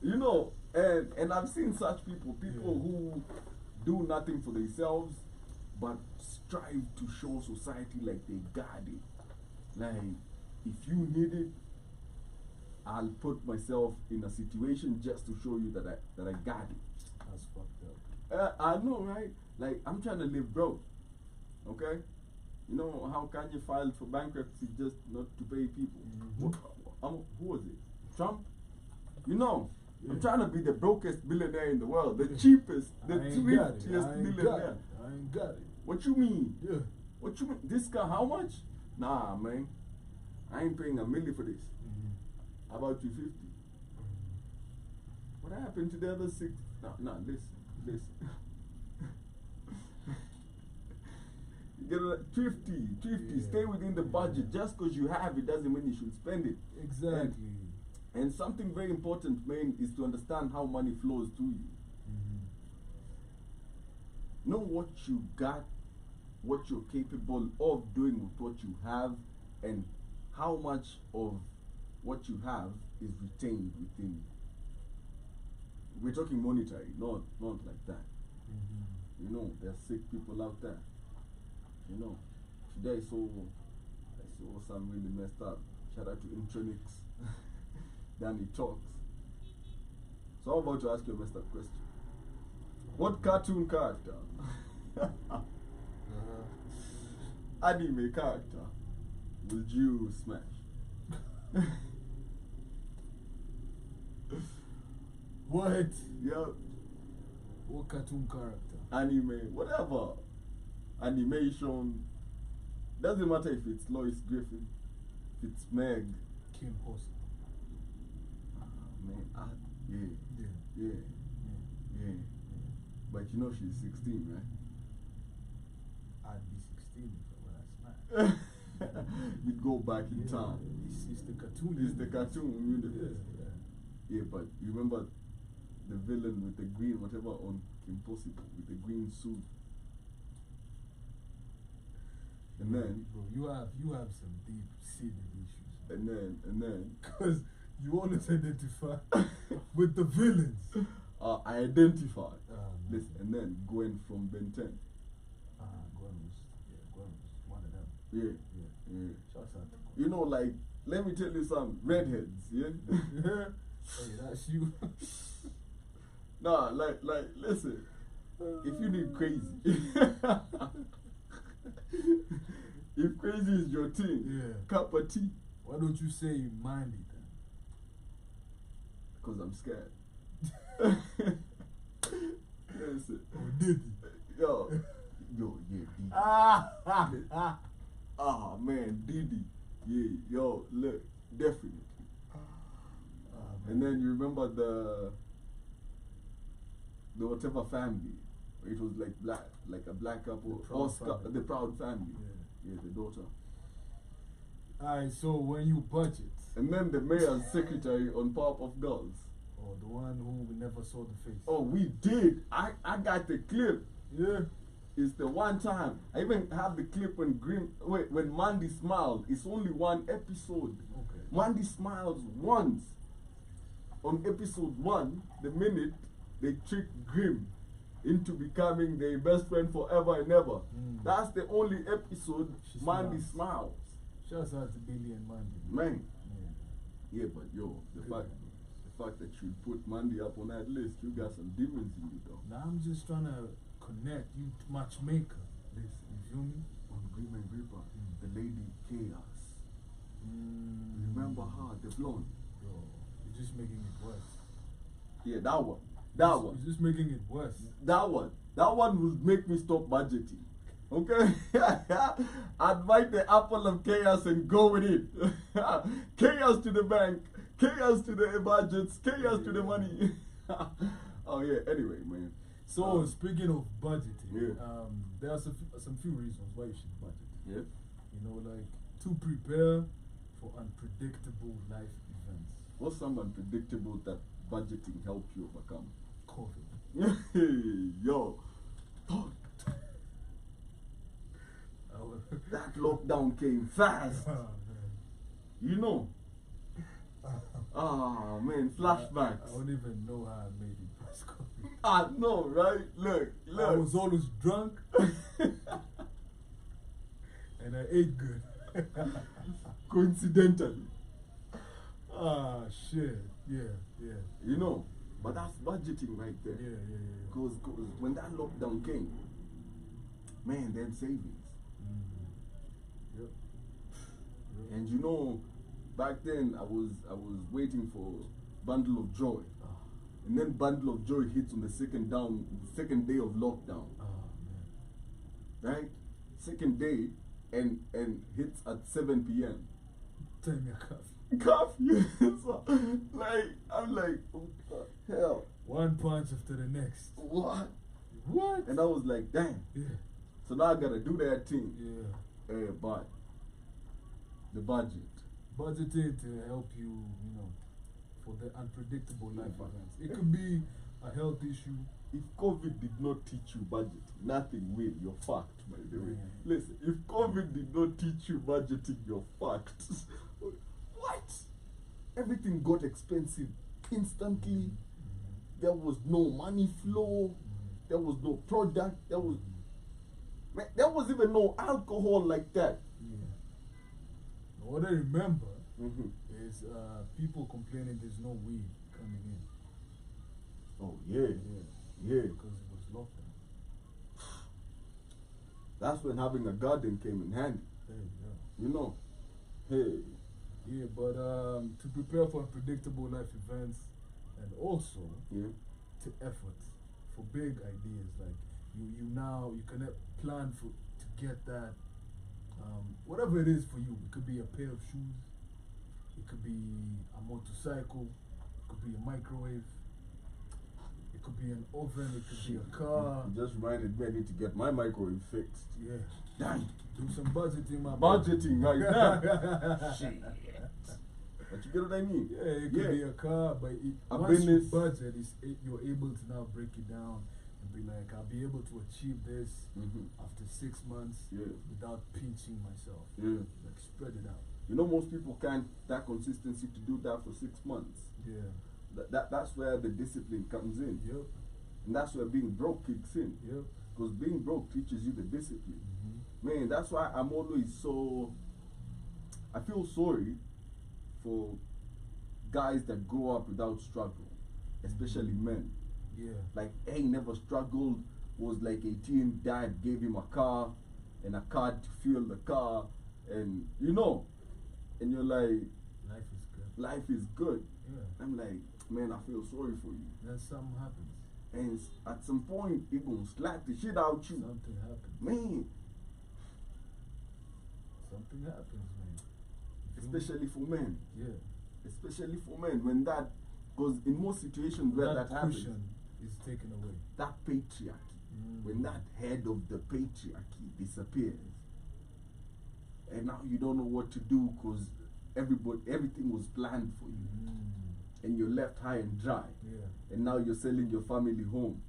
You know, and I've seen such people who do nothing for themselves but strive to show society like they got it. Like, if you need it, I'll put myself in a situation just to show you that I got it. That's fucked up. I know, right? Like, I'm trying to live broke. Okay? You know how Kanye filed for bankruptcy just not to pay people? Who was it? Trump? You know, I'm trying to be the brokest billionaire in the world, the cheapest, the thriftiest billionaire. I ain't got it. What you mean? Yeah. What you mean? This guy, how much? Nah, man. I ain't paying $1 million for this. How about you 50? What happened to the other 6? No, listen. You get a thrifty. Stay within the budget. Just because you have it doesn't mean you should spend it. Exactly. And something very important, man, is to understand how money flows to you. Know what you got, what you're capable of doing with what you have, and how much of what you have is retained within you. We're talking monetary, not like that. You know, there are sick people out there. You know, today I saw some really messed up. Shout out to Intronix. Danny talks. So I'm about to ask you a messed up question. What cartoon character, anime character, would you smash? What? Yeah, What cartoon character? anime, whatever. Animation. Doesn't matter if it's Lois Griffin, if it's Meg. Kim Possible. Man, Yeah. yeah. But you know she's 16, right? I'd be 16 when I smash. You'd go back in time. It's the cartoon. It's the cartoon universe. Yeah, but you remember the villain with the green, whatever, on Kim Possible, with the green suit. And then, Bro, you have some deep seated issues. and then, Because you always identify with the villains. I identified. Man. Listen, and then Gwen from Ben 10. Gwen was one of them. Yeah. Shouts out to Gwen. You know, like, let me tell you some redheads, yeah? Hey, that's you. Nah, like, listen, if you need crazy, if crazy is your thing, Yeah. cup of tea, Why don't you say Mandy then? because I'm scared. Listen, Or did he? yo, yeah, Didi. Man, Didi. Yeah, yo, look, definitely. And then you remember the whatever family. It was like a black couple. The Proud Oscar, family. the Proud family. Yeah. Yeah, the daughter. Alright, so when you budget, And then the mayor's secretary on Powerpuff Girls. or the one who we never saw the face. Oh, we did. I got the clip. Yeah. It's the one time. I even have the clip when Mandy smiled. It's only one episode. Okay. Mandy smiles once. On episode 1, the minute they tricked Grimm into becoming their best friend forever and ever. That's the only episode She Mandy smiles. smiles. Shouts out to Billy and Mandy. Man. Yeah. Yeah, but yo, the fact that you put Mandy up on that list, you got some demons in you though. Now I'm just trying to connect you to matchmaker. Listen, You feel me? on Grim and Reaper, the lady Chaos. Remember her, the blonde? Bro, you're just making it worse. Yeah, that one. You're just making it worse. That one will make me stop budgeting. Okay? I'd bite the apple of chaos and go with it. Chaos to the bank, chaos to the budgets, chaos to the money. Oh yeah, anyway, man. So speaking of budgeting, Yeah. there are some few reasons why you should budget. Yeah. You know, like to prepare for unpredictable life events. What's some unpredictable that budgeting helped you overcome? COVID. Yo, fuck. That lockdown came fast. You know. Oh man, flashbacks. I don't even know how I made it past COVID. I know, right? Look. I was always drunk and I ate good. Coincidentally. Ah, shit. Yeah. You know, but that's budgeting right there. Yeah. Because when that lockdown came, man, then savings. Yep. And you know, back then I was waiting for Bundle of Joy. And then Bundle of Joy hits on the second day of lockdown. Oh, man. Right? Second day and hits at 7 p.m. Time your coffee. Curfew. So, like, I'm like, what the hell? One punch after the next. What? What? And I was like, damn. Yeah. So now I gotta do that thing. Yeah. But the budget. Budgeting to help you, you know, for the unpredictable life events. It could be a health issue. If COVID did not teach you budgeting, nothing will. You're fucked, by the way. Yeah. Listen, if COVID did not teach you budgeting, you're fucked. What? Everything got expensive instantly. There was no money flow. There was no product. There was even no alcohol like that. Yeah. What I remember Mm-hmm. is people complaining there's no weed coming in. Oh yeah, yeah. Because it was lockdown. That's when having a garden came in handy. There you go. You know. Hey. Yeah, but to prepare for unpredictable life events and also Yeah. to effort for big ideas, like you can plan to get that whatever it is for you. It could be a pair of shoes, it could be a motorcycle, it could be a microwave, it could be an oven, it could be a car. You just reminded me I need to get my microwave fixed. Yeah. Dang. Do some budgeting, my Budgeting right now. now. Shit. But you get what I mean? Yeah, it could be a car, but A once you business. budget, you're able to now break it down and be like, I'll be able to achieve this after 6 months Yeah. without pinching myself. Yeah. Like, spread it out. You know, most people can't that consistency to do that for 6 months. Yeah. That's where the discipline comes in. Yep. And that's where being broke kicks in. Yep. Because being broke teaches you the discipline. Mm-hmm. Man, that's why I'm always I feel sorry for guys that grow up without struggle, especially men. Yeah. Like, hey, never struggled, was like 18, dad gave him a car and a card to fuel the car, and you know, and you're like, Life is good. life is good. Yeah. I'm like, man, I feel sorry for you. Then something happens. And at some point, it gonna slap the shit out you. Something happens. Man, Something happens, man. You feel me? especially for men. Yeah. Especially for men, when that, because in most situations where that happens, cushion is taken away. that patriarchy, when that head of the patriarchy disappears, and now you don't know what to do because everything was planned for you, and you're left high and dry, Yeah. and now you're selling your family home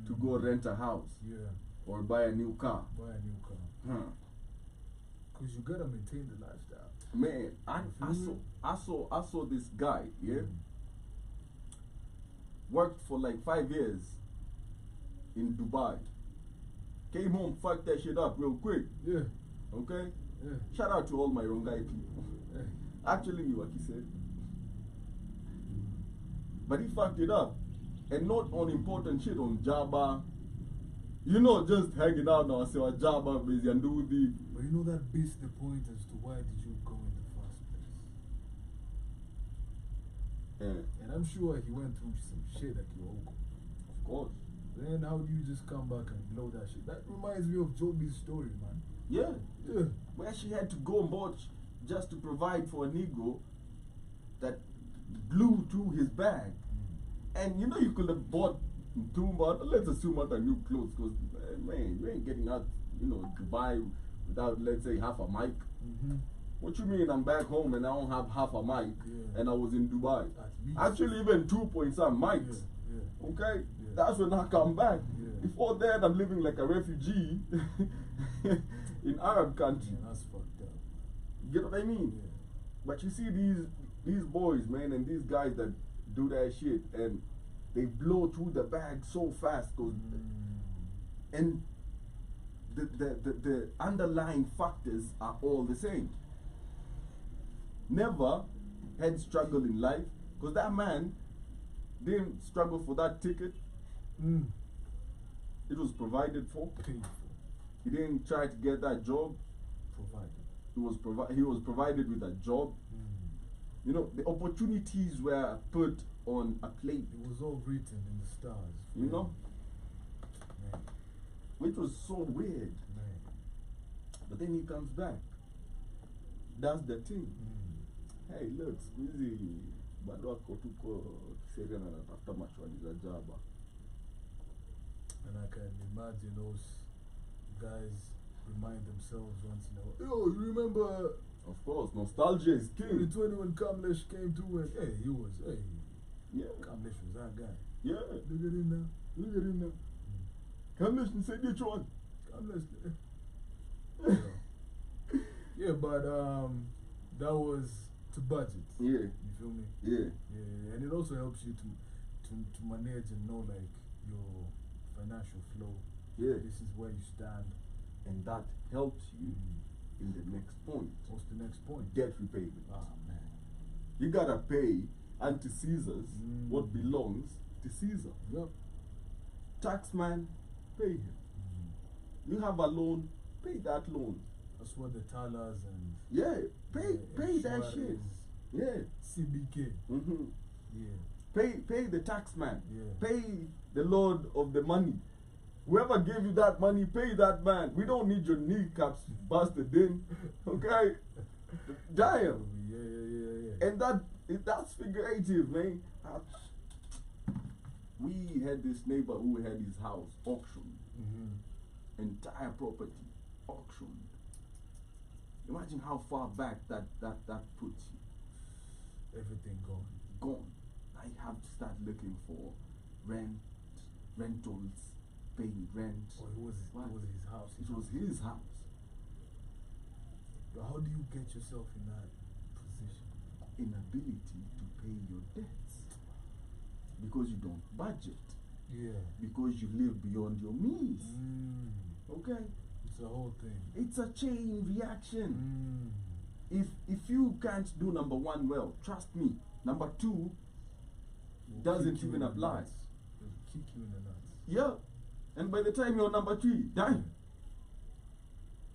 to go rent a house Yeah. or buy a new car. Buy a new car. Huh. Because you gotta maintain the lifestyle. Man, I saw this guy, yeah, worked for like 5 years in Dubai, came home, fucked that shit up real quick, Yeah. okay? Yeah. Shout out to all my Rongai people. Yeah. Actually, knew what he said. But he fucked it up. And not on important shit, on Jabba. You know, just hanging out now, say, Jabba, busy and do the. But you know that beats the point as to why did you go in the first place. Yeah, And I'm sure he went through some shit at Kyoko. of course. Then how do you just come back and blow that shit? That reminds me of Joby's story, man. Yeah. Yeah. Where she had to go and watch just to provide for a Negro that blew through his bag. And you know, you could have bought Tumba, let's assume out a new clothes, because man, you ain't getting out, Dubai without, let's say, half a mic. What you mean I'm back home and I don't have half a mic and I was in Dubai? Actually, even 2 point some mics. Okay? That's when I come back. Before that, I'm living like a refugee in Arab country. That's fucked up. You get what I mean? But you see these boys, man, and these guys that do that shit, and they blow through the bag so fast, and the underlying factors are all the same. Never had struggle in life, because that man didn't struggle for that ticket. It was provided for. He didn't try to get that job. He was provided with a job. The opportunities were put on a plate. It was all written in the stars. Man. Which was so weird. Man. But then he comes back. That's the thing. Hey, look, squeezy. Bado ako tuko kisheria na natafuta machwani jaba. And I can imagine those guys remind themselves once in a while. Yo, you remember? Of course, nostalgia is king. 2020 when Kamlesh came through and he was, Kamlesh was that guy. Yeah. Look at him now. Kamlesh said which one? Kamlesh. Yeah, but that was to budget. Yeah. You feel me? Yeah. Yeah, and it also helps you to manage and know like your financial flow. Yeah. This is where you stand. And that helps you in the next point. What's the next point? Debt repayment. Ah, man. You gotta pay unto Caesar's what belongs to Caesar. Yep. Taxman, pay him. You have a loan, pay that loan. That's what the Talas and pay that shit. Yeah. CBK. Yeah. Pay the taxman. Yeah. Pay the lord of the money. Whoever gave you that money, pay that man. We don't need your kneecaps busted in. Okay? Damn. Yeah. And that's figurative, man. We had this neighbor who had his house auctioned. Entire property auctioned. Imagine how far back that puts you. Everything gone. Gone. Now you have to start looking for rentals, paying rent. Oh, it was his house. It was his house. But how do you get yourself in that position? Inability to pay your debts. Because you don't budget. Yeah. Because you live beyond your means. Okay? It's a whole thing. It's a chain reaction. If you can't do number one well, trust me, number two doesn't even apply. It'll kick you in the nuts. Yeah. And by the time you're number three, done.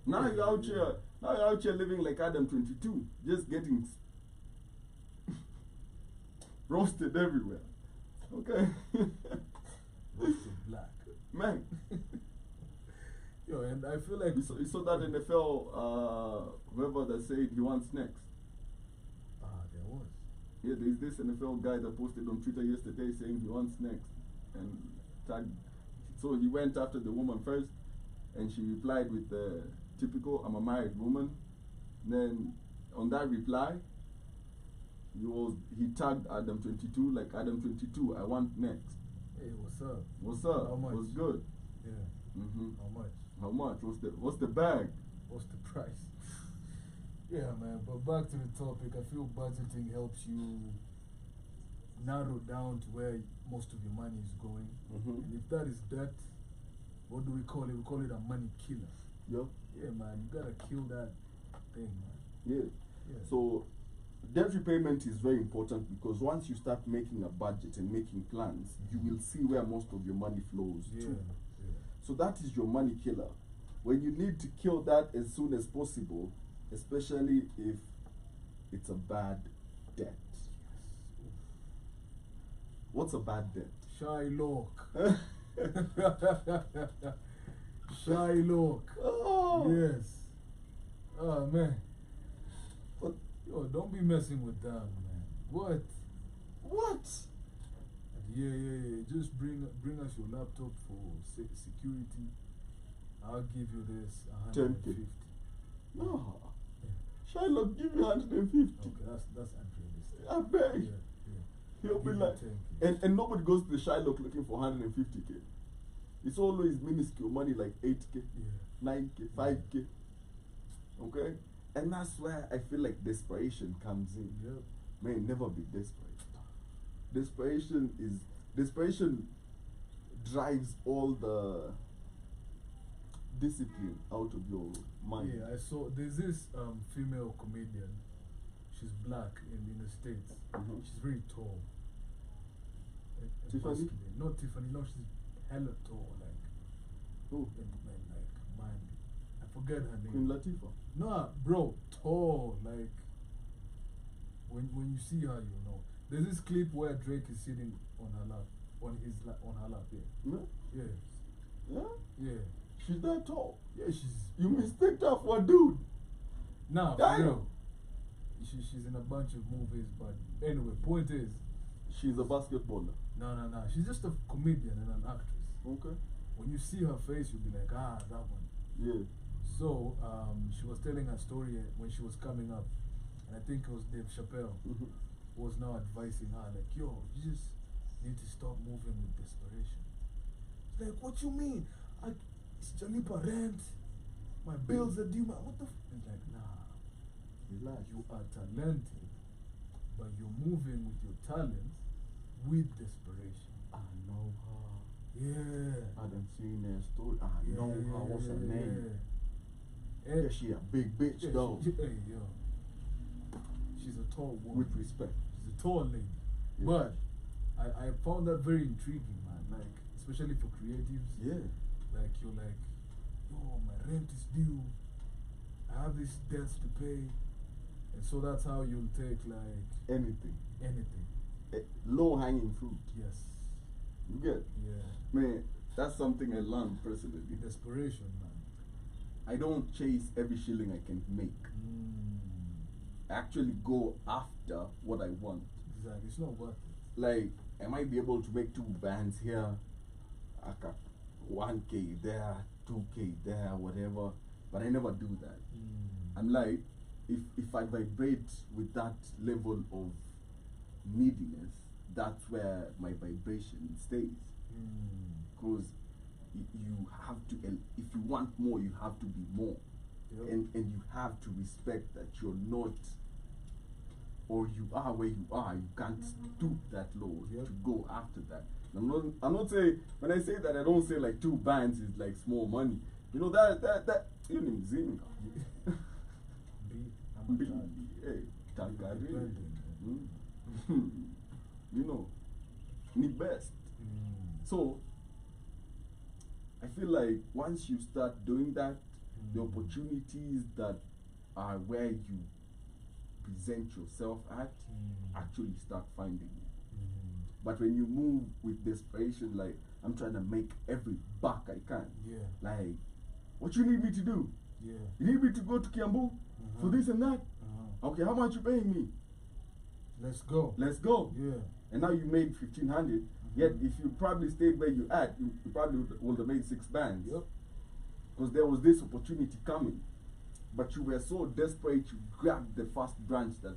Now you're out here living like Adam 22, just getting roasted everywhere. Okay? Roasted black. Man. Yo, and I feel like you saw that NFL whoever that said he wants next. There was. Yeah, there's this NFL guy that posted on Twitter yesterday saying he wants next. And tagged. So he went after the woman first, and she replied with the typical, I'm a married woman. Then on that reply, he tagged Adam 22 like Adam 22, I want next. Hey, what's up? What's up? How much? What's good? Yeah. How much? How much? What's the bag? What's the price? Yeah, man. But back to the topic, I feel budgeting helps you narrow down to where most of your money is going. And if that is debt, what do we call it? We call it a money killer. Yeah. Yeah, man. You gotta kill that thing, man. Yeah. So debt repayment is very important, because once you start making a budget and making plans, you will see where most of your money flows to. So that is your money killer. When you need to kill that as soon as possible, especially if it's a bad debt. What's a bad debt? Shylock. Shylock. Oh. Yes. Oh, man. What? Yo, don't be messing with that, man. What? What? At the Yeah. Just bring us your laptop for security. I'll give you this 150. No. Yeah. Shylock, give me 150. Okay, that's unrealistic. I beg. Yeah. He'll be Give like, you 10K. and nobody goes to the Shylock looking for 150k. It's always minuscule money like 8k, Yeah. 9k, 5k. Okay? And that's where I feel like desperation comes in. Yep. Man, never be desperate. Desperation drives all the discipline out of your mind. Yeah, I saw there's this female comedian. She's black in the States. Mhm. She's very tall. Tiffany? muscular. Not Tiffany, no, she's hella tall, like Who? man, I forget her Queen name. Latifah. Nah, bro, tall, like when you see her, you know. There's this clip where Drake is sitting on her lap, on her lap, yeah. Yeah? Yeah, Yeah? yeah. She's that tall. Yeah, she's You mistake her for a dude. Nah, Damn. for real. She's in a bunch of movies, but anyway, point is, She's a basketballer. no. She's just a comedian and an actress. Okay? When you see her face, you'll be like, ah, that one. Yeah. So, she was telling her story when she was coming up, and I think it was Dave Chappelle Mhm. was now advising her, like, yo, you just need to stop moving with desperation. It's like, what you mean? It's Jalipa rent, my bills are due, what the It's like, nah, Relax. you are talented, but you're moving with your talents with desperation. I know her. Yeah. I done seen that story. I know her. What's her name? Yeah. Yeah, she a big bitch Yeah, though. hey, yo. She's a tall woman. With respect. She's a tall lady. Yeah. But I found that very intriguing, man. Like, especially for creatives. Yeah. Like, you're like, yo, my rent is due. I have these debts to pay. And so that's how you'll take, like, Anything. anything. Low hanging fruit. Yes. You get? Yeah. Man, that's something I learned personally. Desperation, man. I don't chase every shilling I can make. I actually go after what I want. Exactly. It's not worth it. Like, I might be able to make 2 bands here, I got 1k there, 2k there, whatever, but I never do that. I'm like, if I vibrate with that level of neediness, that's where my vibration stays. Because you have to, if you want more, you have to be more. Yep. And you have to respect that you're not, or you are where you are. You can't stoop that low Yep. to go after that. I'm not saying, when I say that, I don't say like 2 bands is like small money. You know, that you know, Zinga. Hey, Takari. You know, need best. So, I feel like once you start doing that, the opportunities that are where you present yourself at actually start finding you. But when you move with desperation, like, I'm trying to make every buck I can. Yeah. Like, what you need me to do? Yeah. You need me to go to Kiambu for this and that? Okay, how much you paying me? Let's go. Let's go. Yeah. And now you made 1,500. Yet if you probably stayed where you at, you probably would have made 6 bands. Yep. Because there was this opportunity coming. But you were so desperate, you grabbed the first branch that,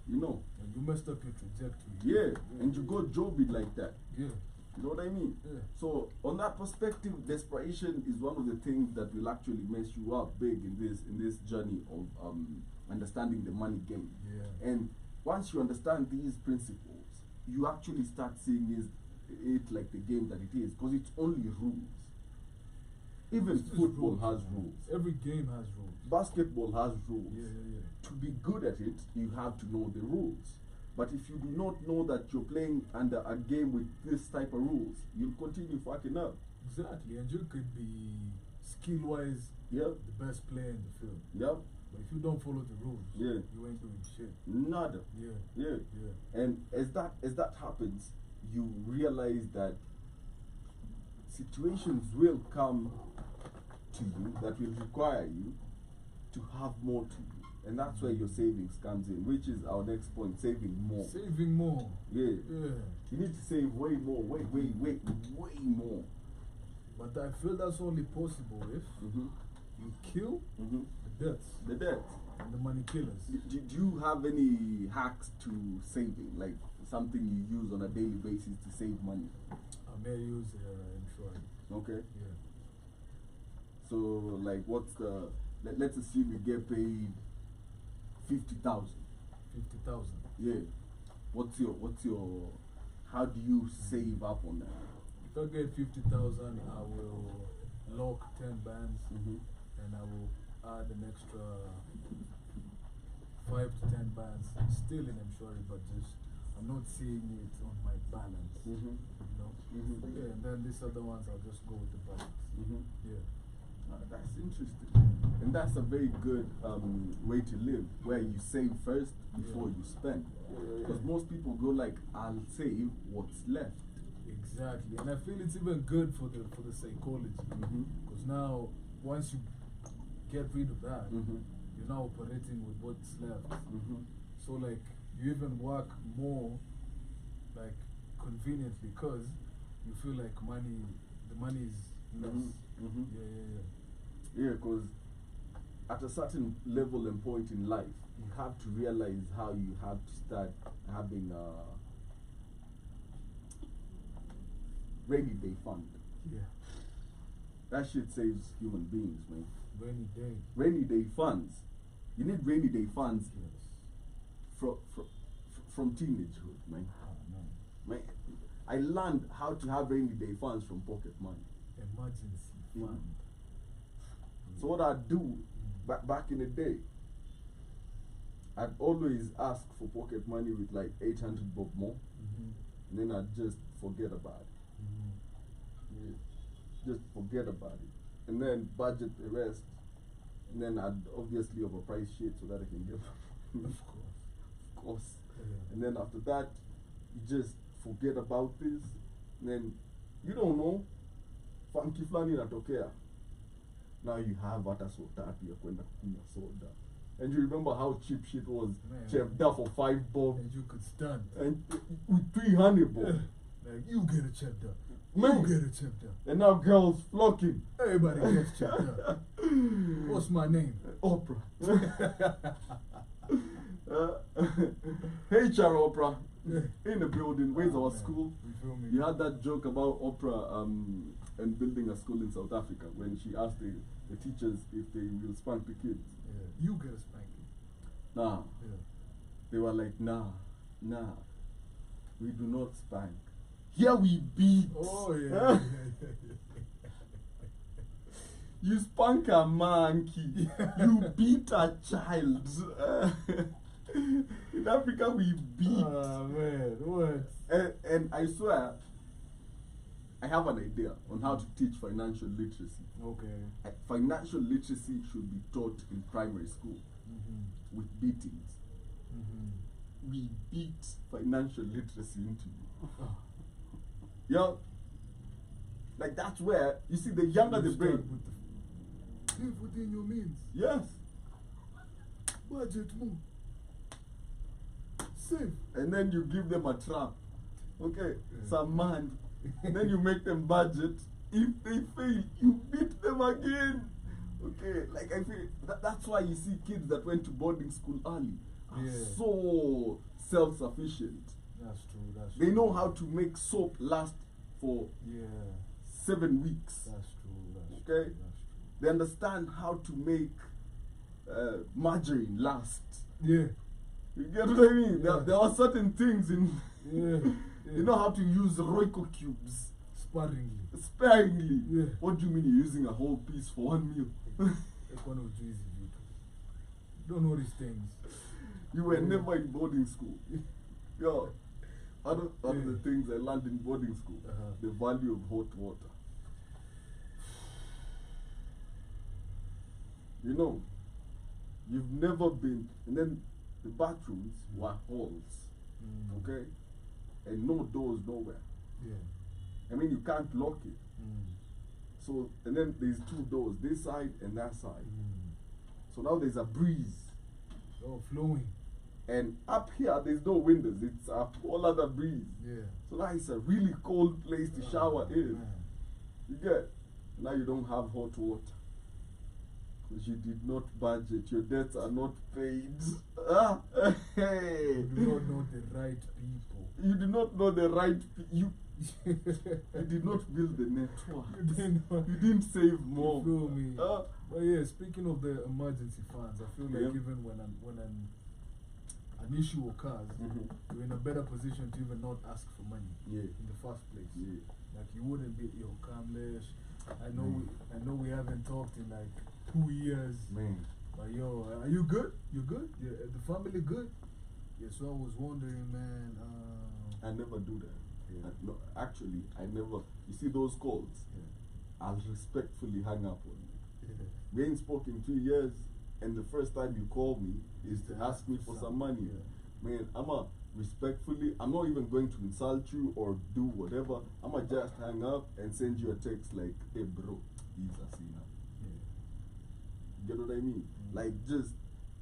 you know. And you messed up your trajectory. Yeah. And you go job it like that. Yeah. You know what I mean? Yeah. So on that perspective, desperation is one of the things that will actually mess you up big in this journey of understanding the money game. Yeah. And once you understand these principles, you actually start seeing it like the game that it is, because it's only rules. Even It's just football rules, has man. rules. Every game has rules. Basketball has rules. Yeah. To be good at it, you have to know the rules. But if you do not know that you're playing under a game with this type of rules, you'll continue fucking up. Exactly. And you could be skill-wise Yep. the best player in the field. Yep. But if you don't follow the rules, Yeah. you ain't doing shit. Nada. Yeah. Yeah. Yeah. And as that happens, you realize that situations will come to you that will require you to have more to you. And that's where your savings comes in, which is our next point, saving more. Saving more. Yeah. Yeah. You need to save way more, way more. But I feel that's only possible if Mm-hmm. you kill Mm-hmm. the debts The debt. and the money killers. Do you have any hacks to saving, like something you use on a daily basis to save money? I may use insurance. Okay. Yeah. So, like, what's the? Let's assume you get paid 50,000. 50,000. Yeah. What's your? How do you save up on that? If I get 50,000, I will lock 10 bands Mm-hmm. and I will add an extra 5 to 10 bands. Still in M-Shwari, but just I'm not seeing it on my balance. Mm-hmm. You know? Mm-hmm. Yeah, and then these other ones I'll just go with the balance. Mm-hmm. Yeah. That's interesting, and that's a very good way to live, where you save first before you spend. Because most people go like, "I'll save what's left." Exactly, and I feel it's even good for the psychology. Mm-hmm. Because now, once you get rid of that, Mm-hmm. you're now operating with what's left. Mm-hmm. So like, you even work more, like, conveniently, because you feel like the money is less. Mm-hmm. Mm-hmm. Yeah. Yeah, because at a certain level and point in life, you have to realize how you have to start having a rainy day fund. Yeah. That shit saves human beings, man. Rainy day. Rainy day funds. You need rainy day funds Yes. from teenagehood, man. Oh, man. Man, I learned how to have rainy day funds from pocket money. Emergency Mhm. fund. So what I'd do back in the day, I'd always ask for pocket money with like 800 bob more, Mm-hmm. and then I'd just forget about it. Mm-hmm. Yeah. Just forget about it, and then budget the rest, and then I'd obviously overprice shit so that I can get Of course. of course. Yeah. And then after that, you just forget about this, and then you don't know, funky flani inatokea. Now you have hata so tatu ya kwenda kunywa soda. And you remember how cheap shit was, Man. checked up for 5 bob And you could stunt. and with 300 bob. Like, you get a checked up. Man. You get a checked up. And now girls flocking. Everybody gets checked up. What's my name? Oprah. HR Oprah in the building. Where's Oh, our man. school? You feel me? You had that joke about Oprah and building a school in South Africa when she asked the teachers if they will spank the kids. Yeah. You get a spanking. Nah. Yeah. They were like, nah, we do not spank. Here we beat. Oh, yeah. You spank a monkey. You beat a child. In Africa, we beat. Oh, man. What? And I swear, I have an idea on how to teach financial literacy. Okay. Financial literacy should be taught in primary school Mm-hmm. with beatings. Mm-hmm. We beat financial literacy into you. Oh. Yeah. Like that's where, you see, the younger the You brain. start with live within your means. Yes. Budget more. Save. And then you give them a trap. Okay, Yeah. some man. Then you make them budget. If they fail, you beat them again. Okay, like I feel that's why you see kids that went to boarding school early are Yeah. so self-sufficient. That's true. That's true. They know how to make soap last for Yeah. 7 weeks. That's true. That's Okay. true. That's true. They understand how to make margarine last. Yeah. You get what I mean? Yeah. There are certain things in. Yeah. You know how to use Royco cubes Sparingly. sparingly. Yeah. What do you mean you're using a whole piece for one meal? Like one of Jeezy vitu. Don't know these things. You were never in boarding school. Yo, one of Yeah. the things I learned in boarding school, Uh-huh. the value of hot water. You know, you've never been, and then the bathrooms were halls, Mm. okay? And no doors nowhere. Yeah. I mean, you can't lock it. Mm. So, and then there's 2 doors, this side and that side. Mm. So now there's a breeze Oh, flowing. And up here, there's no windows. It's a whole other breeze. Yeah. So now it's a really cold place to shower in. Man. You get? Now you don't have hot water. Because you did not budget. Your debts are not paid. Hey. You do not know the right people. You do not know the right you did not build the network. You didn't save more. You feel me? But yeah, speaking of the emergency funds, I feel like even when an issue occurs, you're in a better position to even not ask for money in the first place. Yeah. Like you wouldn't be Kamlesh. I know we haven't talked in like 2 years. Man. But yo, are you good? You good? Yeah, the family good? Yeah, so I was wondering, man. I never do that. Yeah. No, actually, I never. You see those calls? Yeah. I'll respectfully hang up on you. Yeah. We ain't spoken in 2 years, and the first time you call me is to ask me for some money. Yeah. Man, respectfully, I'm not even going to insult you or do whatever. I'ma just hang up and send you a text like, hey bro, he's a sinner. Yeah. Get what I mean? Like just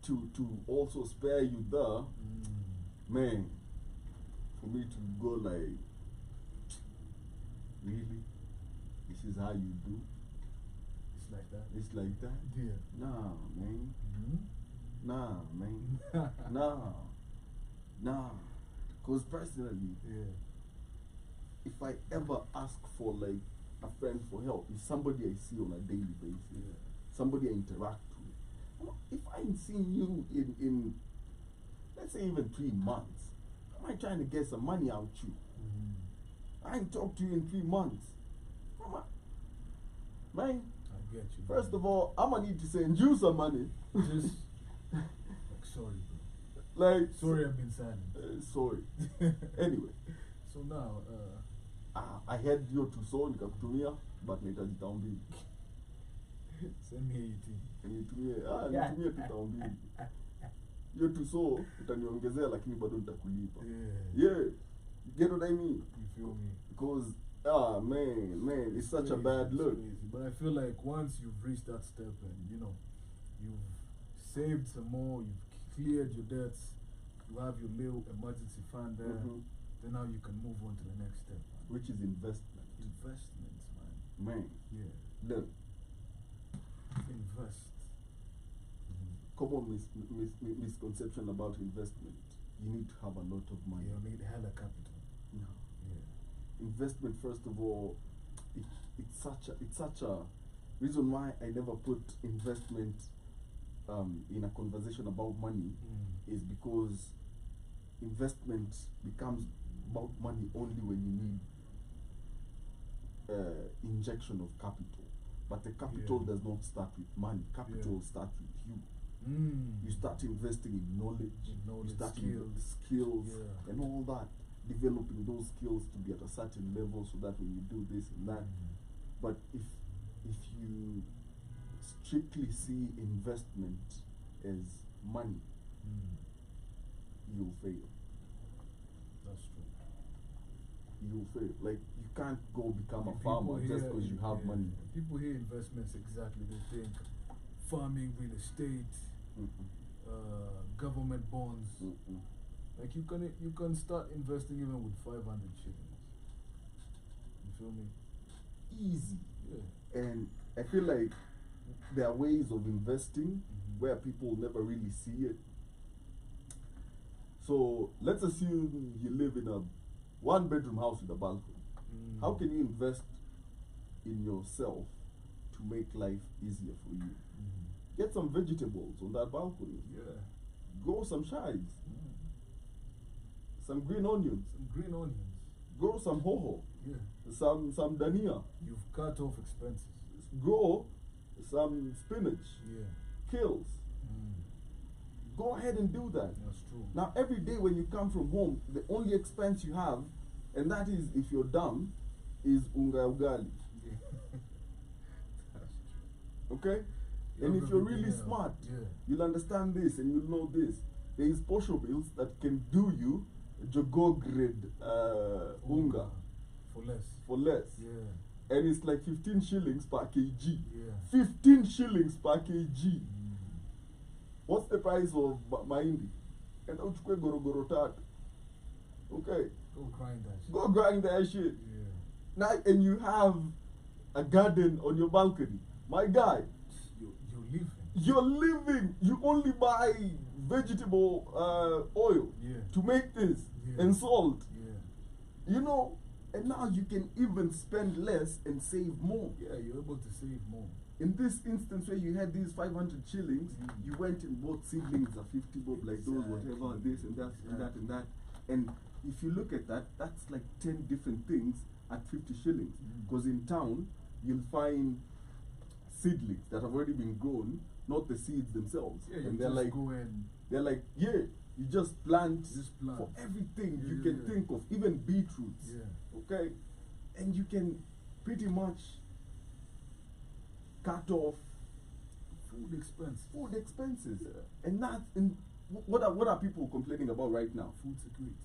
to also spare you the man, for me to go like, really? This is how you do? It's like that. It's like that? Yeah. Nah, man. Mm-hmm. Nah, man. Nah. Because personally, if I ever ask for like a friend for help, it's somebody I see on a daily basis, somebody I interact with. If I ain't seen you in let's say even 3 months, am I trying to get some money out you? I ain't talked to you in 3 months. Man, I get you. first of all, I'm gonna need to send you some money. Just like, sorry, bro. Like, Sorry, I've been silent. sorry. Anyway, So now, I had hiyo tuso nikakutumia but nahitaji tao mbili. send me 18. Nitumie tu tao mbili. Hiyo tuso utaniongezea lakini bado nitakulipa. Yeah. You get what I mean? You feel me? Because man, it's such a crazy, bad it's look. crazy. But I feel like once you've reached that step and you've saved some more, you've cleared your debts, you have your little emergency fund there, then now you can move on to the next step, man. Which is investment. Investments, man. Man, Yeah. look, Invest. common misconception about investment. You need to have a lot of money. You need hella capital. No. Yeah. Investment, first of all, it's such a reason why I never put investment in a conversation about money is because investment becomes about money only when you need injection of capital. But the capital does not start with money. Capital starts with you. You start investing in knowledge, you start skills and all that, developing those skills to be at a certain level so that when you do this and that. But if you strictly see investment as money, you'll fail. That's true. You'll fail. Like, you can't go become a farmer just because you have money. People hear investments exactly. They think farming, real estate, government bonds. Like you can start investing even with 500 shillings. You feel me? Easy. Yeah. And I feel like there are ways of investing where people never really see it. So let's assume you live in a 1-bedroom house with a balcony. How can you invest in yourself to make life easier for you? Get some vegetables on that balcony. Yeah. Grow some chives. Some green onions. Some green onions. Grow some hoho. Yeah. Some dania. You've cut off expenses. Grow some spinach. Yeah. Kills. Go ahead and do that. That's true. Now, every day when you come from home, the only expense you have, and that is, if you're dumb, is unga ugali. Yeah. That's true. Okay? And if you're really smart, you'll understand this and you'll know this. There is Posho Bills that can do you Jogo grade unga for less. for less. Yeah. And it's like 15 shillings per kg. Yeah. 15 shillings per kg. what's the price of mahindi? And uchukue gorogoro tatu. Okay, Go grind that shit. go grind that shit. Yeah. Now, and you have a garden on your balcony. My guy, You're living. you're living. You only buy vegetable oil Yeah. to make this Yeah. and salt. Yeah. You know, and now you can even spend less and save more. Yeah, you're able to save more. In this instance where you had these 500 shillings, Mm. you went and bought seedlings of 50 bob, like those, whatever, this and that, and that and that. And if you look at that, that's like 10 different things at 50 shillings. Mm. Because in town, you'll find seedlings that have already been grown, not the seeds themselves. Yeah, you and they're just like, go and they're like, yeah, you just plant, Just plant. for everything Yeah, you yeah, can yeah. think of, even beetroots. yeah. Okay, and you can pretty much cut off Food expense. food expenses, and that's what are people complaining about right now? Food security.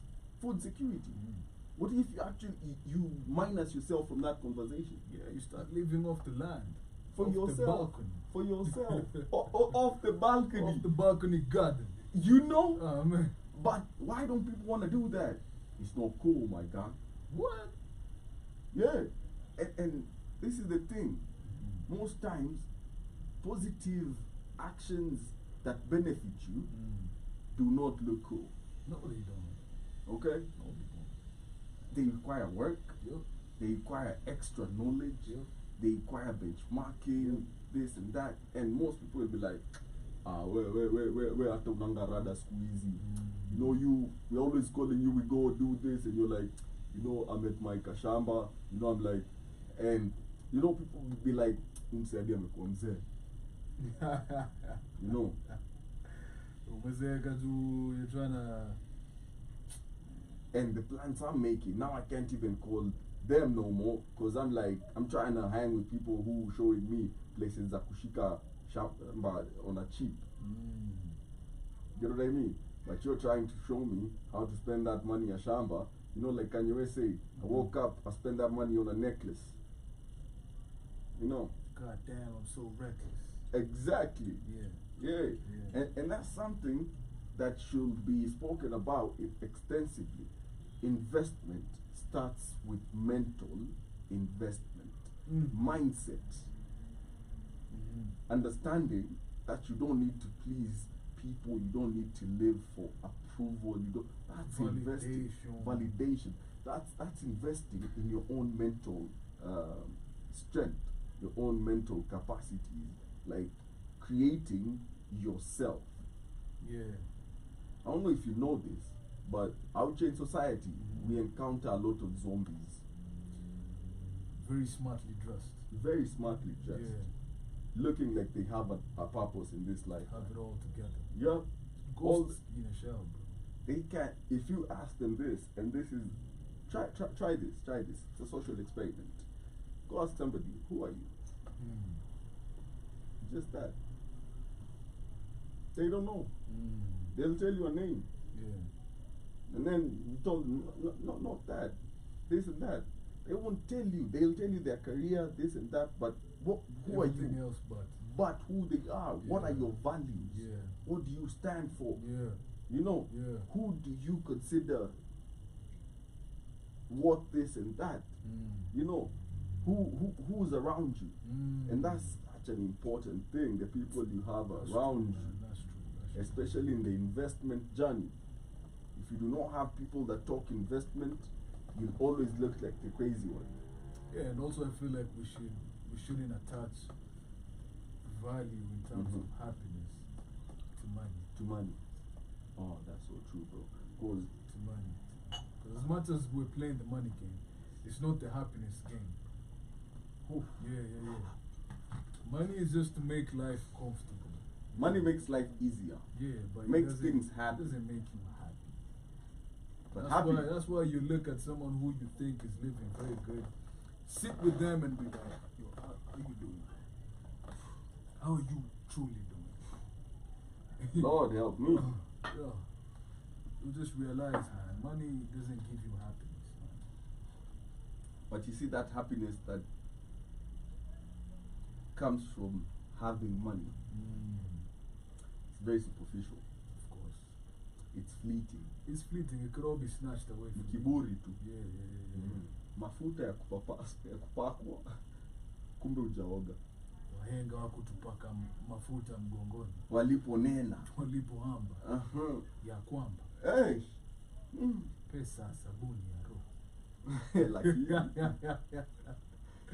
Food security. Mm. What if you actually you minus yourself from that conversation Yeah, you start living off the land. for off yourself? The balcony. For yourself, off the balcony. Off the balcony garden. You know, Oh man. but why don't people want to do that? It's not cool, my guy. What? Yeah, and this is the thing. Mm. Most times, positive actions that benefit you Mm. do not look cool. No, they don't. Okay, No, they don't. they require work. Yep. They require extra knowledge. Yep. They require benchmarking, this and that. And most people will be like, where at Unangarada squeezy? You know, we're always calling you, we go do this, and you're like, you know, I'm at my Kashamba, you know, I'm like, and you know, people will be like, umsaidia amekuwa mzee. You know, Umezeka juu you're trying to. and the plans I'm making, now I can't even call them no more, because I'm like, I'm trying to hang with people who showing me places za kushika shamba on a cheap. Mm. You know what I mean? But you're trying to show me how to spend that money at shamba. You know, like Kanye West say, I woke up, I spend that money on a necklace. You know? God damn, I'm so reckless. Exactly. Yeah. Yeah. Yeah. And that's something that should be spoken about extensively. Investment starts with mental investment, mindset, understanding that you don't need to please people, you don't need to live for approval, you don't, that's investing, validation, that's investing in your own mental strength, your own mental capacities, like creating yourself. Yeah. I don't know if you know this, but out here in society, we encounter a lot of zombies. Very smartly dressed. Very smartly dressed. Yeah. Looking like they have a purpose in this life. Have it all together. Yeah. All, Ghosts in a shell, bro. they can't, if you ask them this, and this is, try this, it's a social experiment. Go ask somebody, who are you? Just that. They don't know. They'll tell you a name. Yeah. And then you told them, not that, this and that. They won't tell you. They'll tell you their career, this and that, but who Everything are you? else but. But who they are. What are Yeah. your values? Yeah. What do you stand for? Yeah. You know, Yeah. who do you consider what this and that? You know, who's around you? And that's such an important thing, the people you have That's around true, you, man. That's true. That's true. especially in the investment journey. If you do not have people that talk investment, you'll always look like the crazy one. Yeah, and also I feel like we shouldn't attach value in terms of happiness to money. To money. Oh, that's so true, bro. Because To money. Because as much as we're playing the money game, it's not the happiness game. Yeah. Money is just to make life comfortable. money makes life easier. Yeah, but it Makes doesn't- things happy. It doesn't make you happy. But That's why you look at someone who you think is living very good, sit with them and be like, yo, how you doing? How are you truly doing? Lord help me. Yeah. You just realize, man, money doesn't give you happiness, man. But you see that happiness that comes from having money. it's very superficial. Of course. It's fleeting. It's fleeting. It could all be snatched away Ni from you. kiburi tu. Yeah. Mafuta ya kupakwa kumbe ujaoga. Wahenga wako tupaka mafuta mgongoni. Waliponena. Walipohamba. Ya kwamba. Hey. Pesa sabuni ya roho. Lakini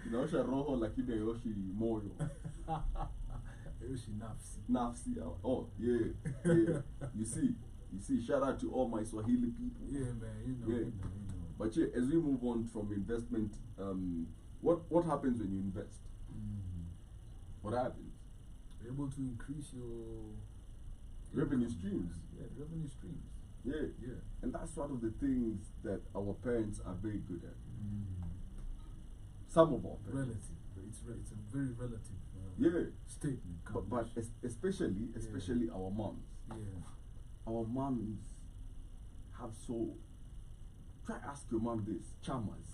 inaosha roho lakini haioshi moyo. Haioshi nafsi. Nafsi. Oh, yeah. You see, shout out to all my Swahili people. Yeah, man, you know. But yeah, as we move on from investment, what happens when you invest? What happens? You're able to increase your Revenue income. streams. Yeah, revenue streams. Yeah. And that's one of the things that our parents are very good at. Some of our parents. Relative. It's a very relative statement. But especially our moms. Yeah. Our moms have try ask your mom this, chamas.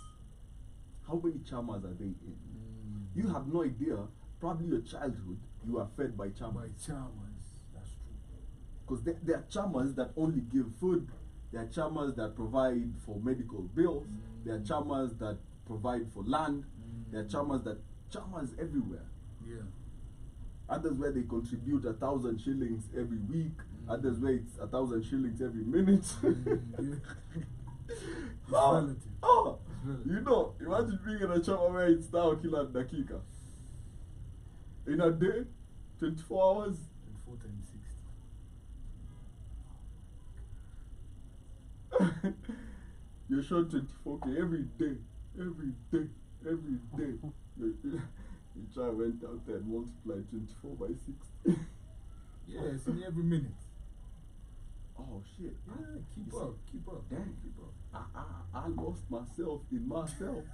How many chamas are they in? You have no idea. Probably your childhood, you are fed by chamas. By chamas, that's true. Because there are chamas that only give food. There are chamas that provide for medical bills. There are chamas that provide for land. There are chamas everywhere. Yeah. Others where they contribute 1,000 shillings every week. Others where it's 1,000 shillings every minute. Relative. You know, imagine being in a chama where it's now kila dakika. In a day, 24 hours. 24 times 60. You're short 24K every day. You try went out there and multiply 24 by 60. Yeah, it's in every minute. Oh shit. Yeah, keep up. Damn. Keep up. I lost myself in myself.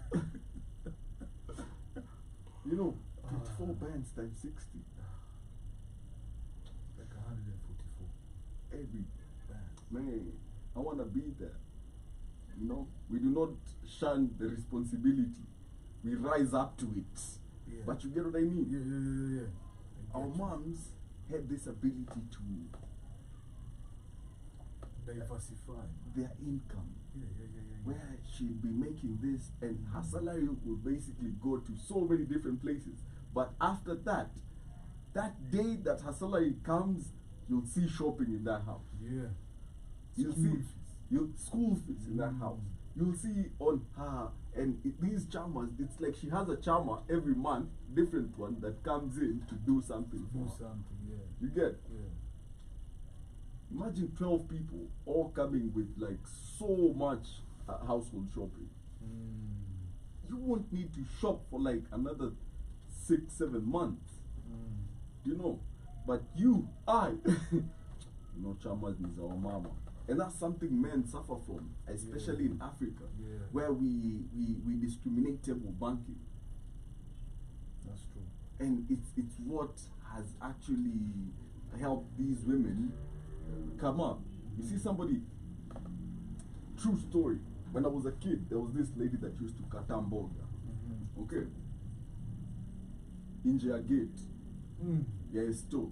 You know, 24 bands times 60. Like 144. Every Band. man, I wanna be there. You know, we do not shun the responsibility. We rise up to it. Yeah. But you get what I mean? Yeah. Our moms had this ability to diversify their income. Yeah. Where she'd be making this and her salary will basically go to so many different places. But after that day that her salary comes, you'll see shopping in that house. Yeah. You'll school fees in that house. You'll see on her and these chamas, it's like she has a chama every month, different one that comes in to do something for her. Yeah. You get? Yeah. Imagine 12 people all coming with like so much household shopping. You won't need to shop for like another 6-7 months. You know? But you know, chamas is our mama. And that's something men suffer from, especially in Africa, where we discriminate table banking. That's true. And it's what has actually helped these women come up. You see somebody, true story, when I was a kid, there was this lady that used to kata mboga. Okay? Inje ya gate. Yeah, store.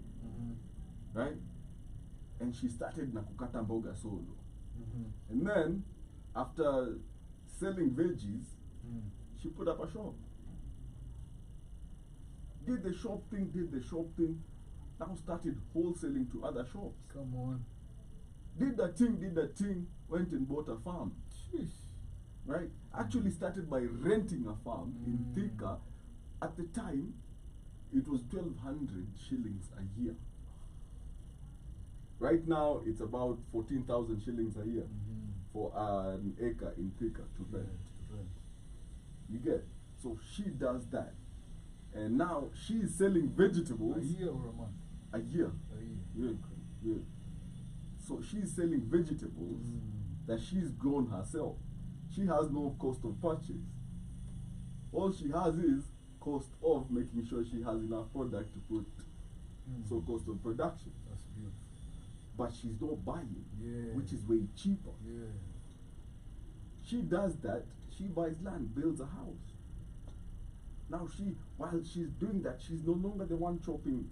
Right? And she started na kukata mboga solo. And then, after selling veggies, she put up a shop. Did the shop thing, now started wholesaling to other shops. Come on. Did the thing, went and bought a farm. Sheesh. Right? Actually started by renting a farm in Thika. At the time, it was 1,200 shillings a year. Right now, it's about 14,000 shillings a year for an acre in Thika to rent. You get? So she does that. And now she's selling vegetables. A year or a month? A year. A year. Yeah. So she's selling vegetables that she's grown herself. She has no cost of purchase. All she has is cost of making sure she has enough product to put so cost of production. That's beautiful. But she's not buying, Yeah. which is way cheaper. Yeah. She does that, she buys land, builds a house. Now while she's doing that, she's no longer the one chopping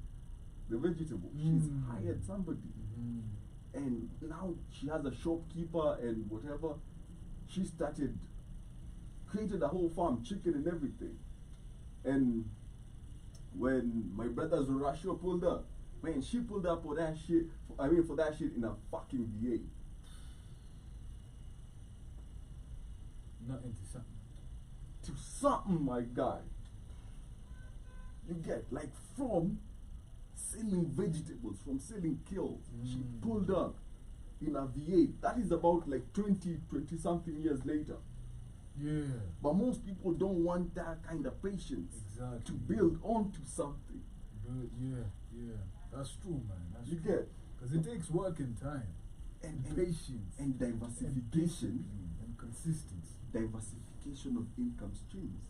the vegetable. She's hired somebody. And now she has a shopkeeper and whatever. She created a whole farm, chicken and everything. And when my brother Zorashio pulled up, man, she pulled up for that shit, for that shit in a fucking VA. Not into something. To something, my guy. You get, like, from selling vegetables, from selling kills, she pulled up in a VA. That is about like 20 something years later. Yeah. But most people don't want that kind of patience to build onto something. Yeah. That's true, man. That's You true. get? Because it takes work and time. And patience. And diversification. And consistency. Diversification of income streams.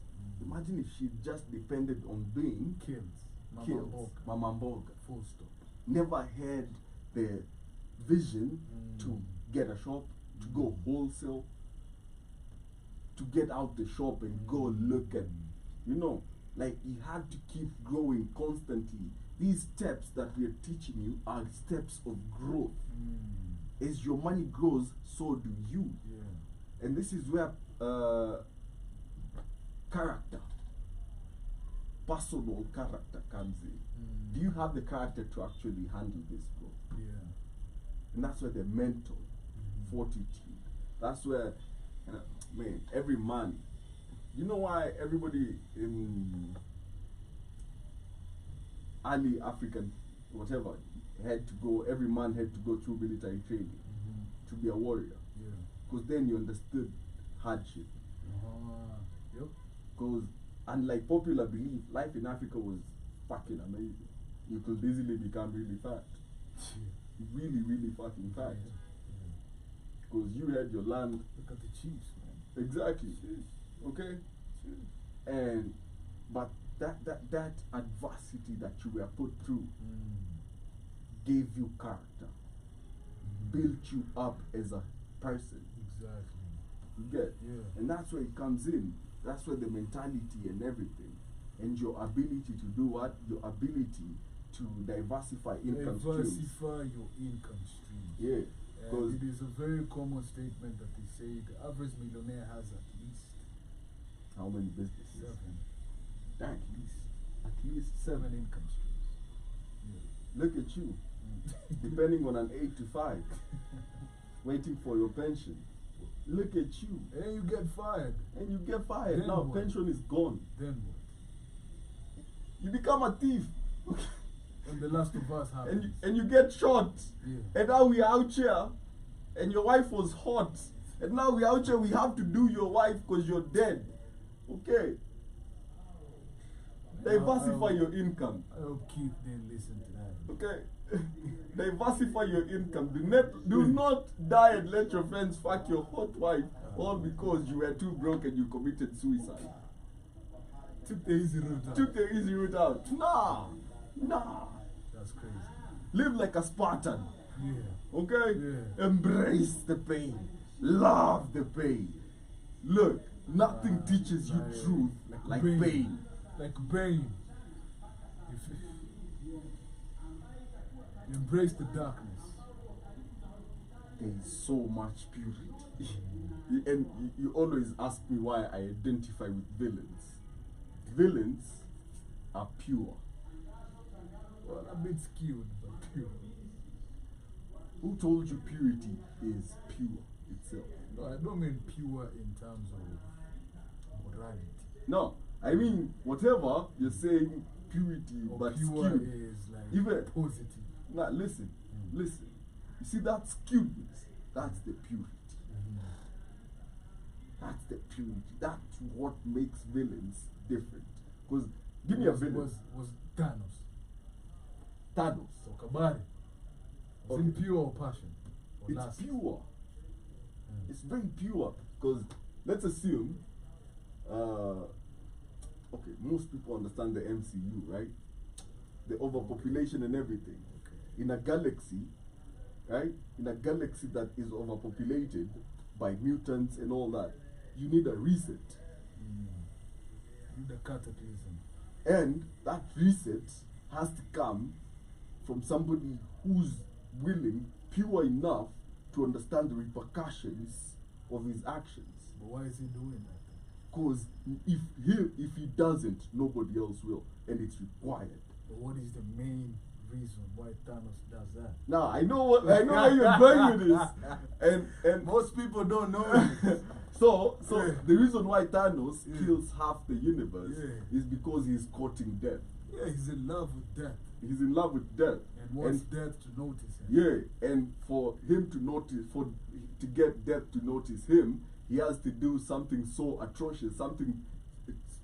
Imagine if she just depended on being Kills. Mama Mboga. Full stop. Never had the vision to get a shop, to go wholesale, to get out the shop and go look at, you know, like you have to keep growing constantly. These steps that we are teaching you are steps of growth. As your money grows, so do you. Yeah. And this is where character, personal character comes in. Do you have the character to actually handle this growth? Yeah. And that's where the mental fortitude, that's where, man, every man, you know why everybody in early African, whatever, every man had to go through military training to be a warrior. Yeah. Because then you understood hardship. Yep. Because, unlike popular belief, life in Africa was fucking amazing. You could easily become really fat. Really, really fucking fat. Because you had your land. Look at the Chiefs, man. Exactly. Okay? And, but that adversity that you were put through gave you character, built you up as a person. Exactly. You get? Yeah. And that's where it comes in. That's where the mentality and everything, and your ability to do what? Your ability to diversify income streams. Diversify your income streams. Yeah. And it is a very common statement that they say the average millionaire has at least How many businesses? 7. Dang. At least 7 income streams. Yeah. Look at you. Depending on an 8 to 5. Waiting for your pension. Look at you. And you get fired. And you get fired. Then now what? pension is gone. Then what? You become a thief. And the Last of Us happens. and you get shot. Yeah. And now we are out here. And your wife was hot. And now we are out here. We have to do your wife because you're dead. Okay. Diversify your income. I hope Keith didn't listen to that. Okay. Diversify your income. Do not die and let your friends fuck your hot wife all because you were too broke and you committed suicide. Took the easy route out. Took the easy route out. Nah. That's crazy. Live like a Spartan. Yeah. Okay? Yeah. Embrace the pain. Love the pain. Look, nothing teaches you truth like pain. Like pain. You embrace the darkness. There is so much purity. And you always ask me why I identify with villains. Villains are pure. Well, a bit skewed, but pure. Who told you purity is pure itself? No, I don't mean pure in terms of morality. No, I mean whatever you're saying purity, Or but pure skewed. is like Even positive. now, listen. You see that skewedness? That's the purity. That's the purity. That's what makes villains different. Because give me a villain. Was Thanos. Thanos. Talk about it. Was Okay. it pure or passion? Or It's lust? pure. It's very pure. Because let's assume, okay, most people understand the MCU, right? The overpopulation and everything. Okay. In a galaxy, right? In a galaxy that is overpopulated by mutants and all that, you need a reset. The cataclysm. And that reset has to come from somebody who's willing, pure enough to understand the repercussions of his actions. But why is he doing that? Because if he doesn't, nobody else will, and it's required. But what is the main reason why Thanos does that? Now I know where you're going with this, and Most people don't know. so Yeah. the reason why Thanos Yeah. kills half the universe Yeah. is because he's courting death. Yeah, he's in love with death He's in love with death, and wants death to notice him. yeah, and for him to notice, to get death to notice him, he has to do something so atrocious, something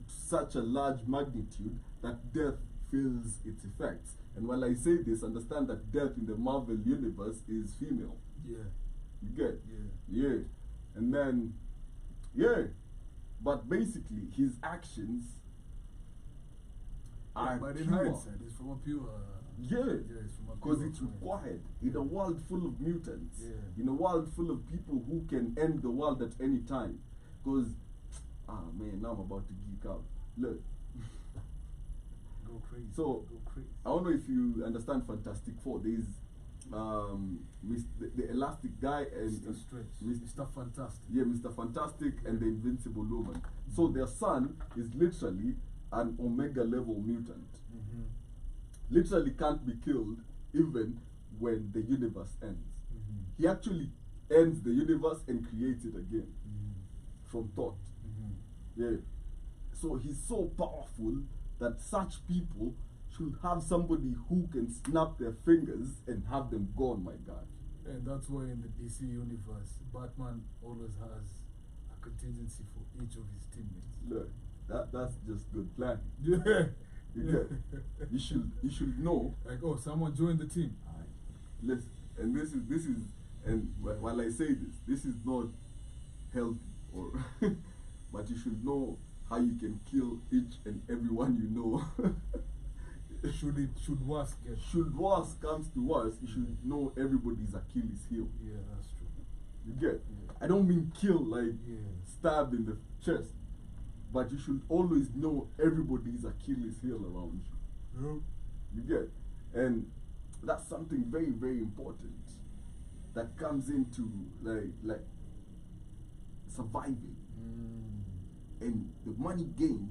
such a large magnitude that death feels its effects. And while I say this, understand that death in the Marvel universe is female. Yeah, You get? yeah. Yeah. And then, yeah. But basically, his actions are But in pure. hindsight, it's from a pure. Yeah. It's from a Because pure it's point. required in a world full of mutants, Yeah. in a world full of people who can end the world at any time. Because, man, now I'm about to geek out. Look, Go crazy. So, go crazy. I don't know if you understand Fantastic Four. There's the Elastic Guy and Mr. Stretch. Mis- Mr. Fantastic. yeah, Mr. Fantastic and the Invincible Woman. So their son is literally an Omega level mutant. Mm-hmm. Literally can't be killed even when the universe ends. Mm-hmm. He actually ends the universe and creates it again Mm-hmm. from thought. Mm-hmm. Yeah. So he's so powerful that such people should have somebody who can snap their fingers and have them gone, my God. And that's why in the DC universe, Batman always has a contingency for each of his teammates. Look, that's just good planning. Yeah. You get? You should know. Like, oh, someone joined the team. Listen, and this is and while I say this is not healthy or but you should know how you can kill each and everyone you know. Should worse get? Should worse comes to worse, you should know everybody's Achilles heel. Yeah, that's true. You get? Yeah. I don't mean kill like Yeah. stab in the chest, but you should always know everybody's Achilles heel around you. Yep. You get? And that's something very, very important that comes into like surviving. And the money game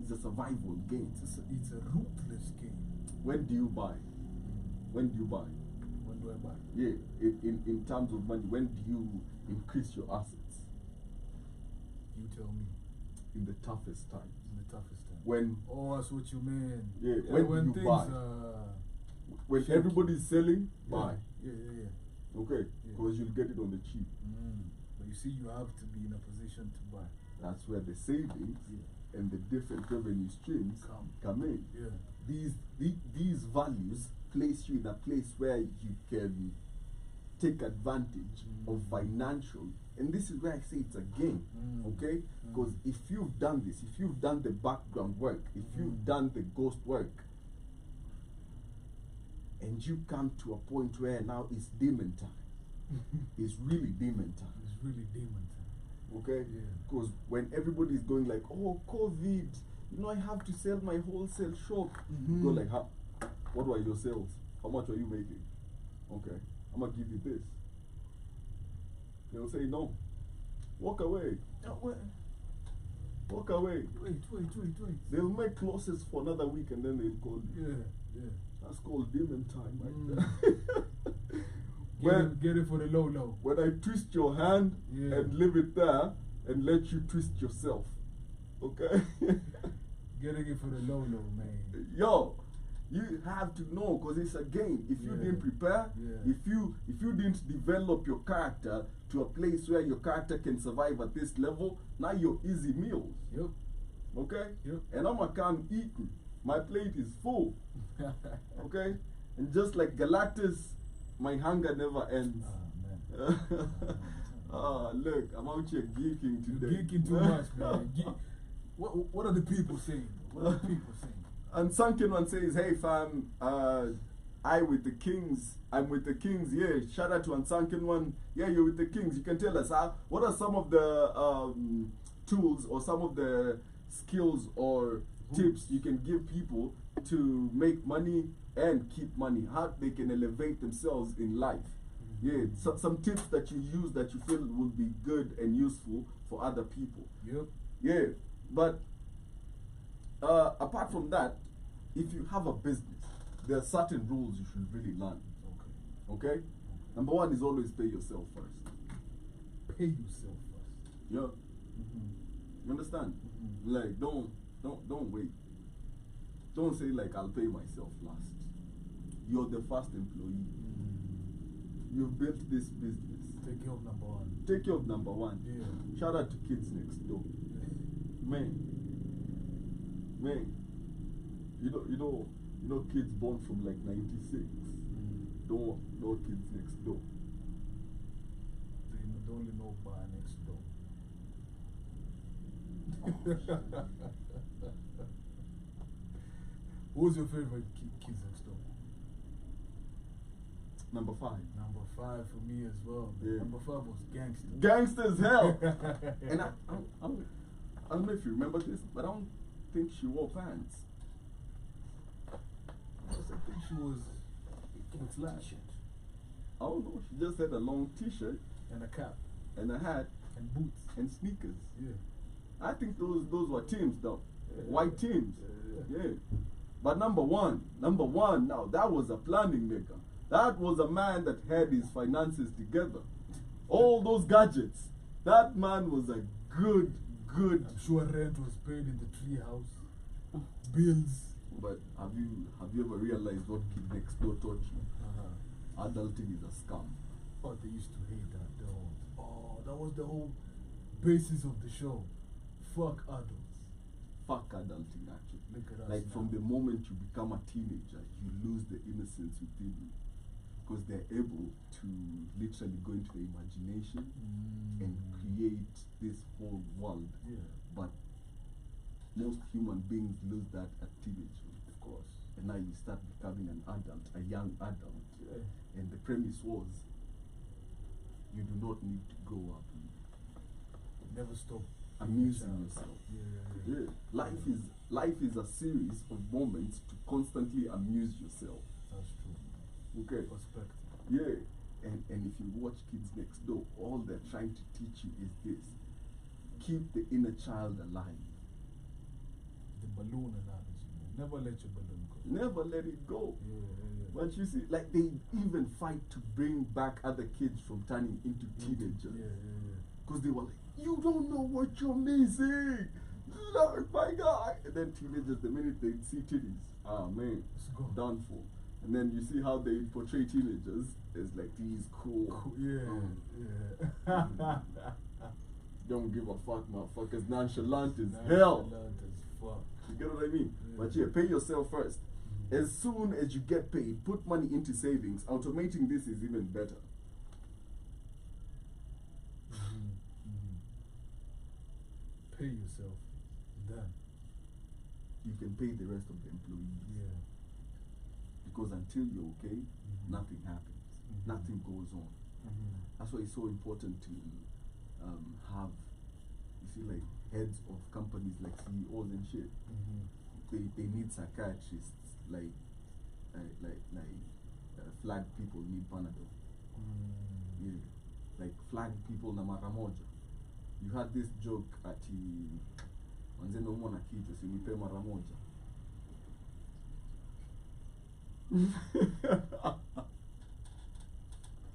is a survival game. It's a ruthless game. When do you buy? When do you buy? When do I buy? Yeah, in terms of money, when do you increase your assets? You tell me. In the toughest times. In the toughest time. When Oh, that's what you mean. Yeah, when do you things buy? When shaky. everybody's selling, Yeah, buy. yeah. Okay, Yeah. because you'll get it on the cheap. But you see, you have to be in a position to buy. That's where the savings Yeah. and the different revenue streams come in. Yeah. These values place you in a place where you can take advantage of financial, and this is where I say it's a game, okay? Because if you've done this, if you've done the background work, if you've done the ghost work, and you come to a point where now it's demon time, it's really demon time. It's really demon time. Okay? Yeah. Because when everybody's going like, oh, COVID, you know, I have to sell my wholesale shop. Mhm. Go like, what were your sales? How much are you making? Okay, I'm gonna give you this. They'll say no. Walk away. Walk away. Wait. They'll make clauses for another week and then they'll call you. Yeah. That's called demon time right there. Get it for the low. When I twist your hand Yeah. and leave it there and let you twist yourself. Okay? Getting it for the low, man. Yo, you have to know because it's a game. If you Yeah. didn't prepare, Yeah. if you didn't develop your character to a place where your character can survive at this level, now you're easy meals. Yep. Okay? Yep. And I'm gonna come eating. My plate is full. Okay? And just like Galactus, my hunger never ends. Man. Look, I'm out here geeking You're today. geeking too much, man. What are the people saying? What are the people saying? And Sunken One says, hey fam, I'm with the Kings. Yeah, shout out to Unsunken One. Yeah, you're with the Kings. You can tell us, what are some of the tools or some of the skills or tips you can give people to make money and keep money, how they can elevate themselves in life. Yeah, some tips that you use that you feel will be good and useful for other people. Yep. Yeah, but apart from that, if you have a business, there are certain rules you should really learn. Okay? Number one is always pay yourself first. Pay yourself first. Yeah. You understand? Like, don't wait. Don't say like I'll pay myself last. You're the first employee. You've built this business. Take care of number one. Take care of number one. Yeah. Shout out to Kids Next Door. Man, you know kids born from like 96. Don't know Kids Next Door. They only know bar next door. Who's your favorite Kids Next Door? Number 5. Number 5 for me as well. Yeah. Number 5 was Gangster. Gangsters hell. And I don't know if you remember this, but I don't think she wore pants. I think she was with flash I don't know. She just had a long T-shirt and a cap and a hat and boots. and sneakers. Yeah. I think those were teams though. Yeah. White teams. Yeah. Yeah. But number one, now that was a planning nigga. That was a man that had his finances together. All those gadgets. That man was a good. I'm sure rent was paid in the tree house. Bills. But have you ever realized what Kid Next Door taught you? Adulting is a scam. Oh, they used to hate that. That was the whole basis of the show. Fuck adults. Fuck adulting actually. Look at us Like now. from the moment you become a teenager, you lose the innocence within you. Because they're able to literally go into the imagination and create this whole world. Yeah. But most human beings lose that at teenagehood. Of course. And now you start becoming an adult, a young adult. Yeah. And the premise was, you do not need to grow up. Never stop Amusing child. yourself. Yeah. Yeah. Life is a series of moments to constantly amuse yourself. That's true. Okay. Perspective. Yeah. And if you watch Kids Next Door, all they're trying to teach you is this. Keep the inner child alive. The balloon analogy. Never let your balloon go. Never let it go. Yeah. But you see, like they even fight to bring back other kids from turning into teenagers. Yeah. Because they were like, you don't know what you're missing. Look, my guy. And then teenagers, the minute they see titties, man, It's gone. done for. And then you see how they portray teenagers as like these cool. Yeah. Don't give a fuck, motherfuckers. Nonchalant as hell. Nonchalant as fuck. You get what I mean? Yeah. But yeah, pay yourself first. As soon as you get paid, put money into savings. Automating this is even better. Pay yourself. Then. You can pay the rest of the employees. Yeah. Because until you're okay, nothing happens. Nothing goes on. That's why it's so important to have, you see, like heads of companies like CEOs and shit. They need psychiatrists, like flag people need Panadol. Yeah, like flag people na mara moja. You had this joke ati manze naumwa na kichwa sinipe mara moja.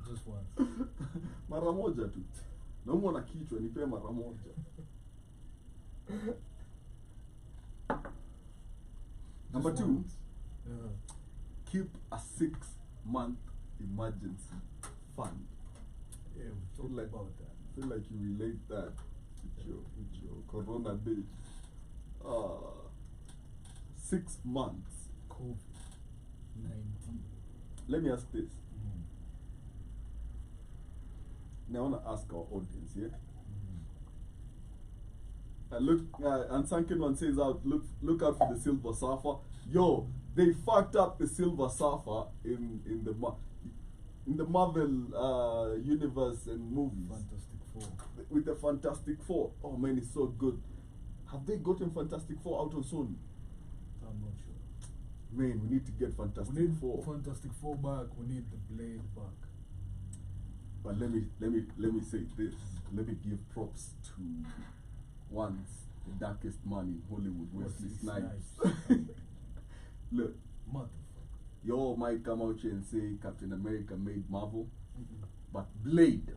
Just once. Mara moja tu. Naumwa na kichwa nipe mara moja. Number Just 2, once. keep a 6-month emergency fund. Yeah, we talked Like- about that. I feel like you relate that with your corona days. 6 months. COVID-19. Let me ask this. Now I want to ask our audience, yeah? And Sankin one says out, look out for the Silver Surfer. Yo, they fucked up the Silver Surfer in the Marvel universe and movies. Fantastic Four. With the Fantastic Four. Oh man, it's so good. Have they gotten Fantastic Four out on Sony? I'm not sure. Man, we need to get Fantastic We need Four. Fantastic Four back. We need the Blade back. But let me say this. Let me give props to once the darkest man in Hollywood, Wesley Snipes. Look, Motherfucker. y'all might come out here and say Captain America made Marvel, but Blade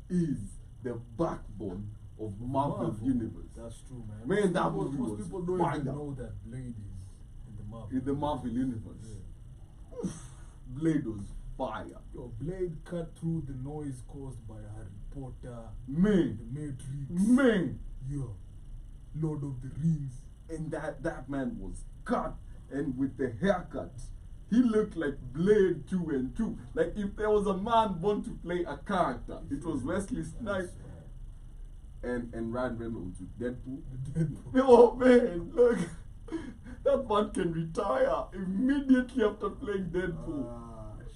is the backbone of Marvel Universe. That's true, man. Man, that most movie was people don't fire. even know that Blade is in the Marvel. In the Marvel Universe. Yeah. Blade was fire. Yo, Blade cut through the noise caused by Harry Potter, Man, The Matrix, man. yo, Lord of the Rings. And that man was cut, and with the haircut, he looked like Blade 2 and 2. Like if there was a man born to play a character, it was Wesley Snipes and Ryan Reynolds with Deadpool. Oh man, look, that man can retire immediately after playing Deadpool.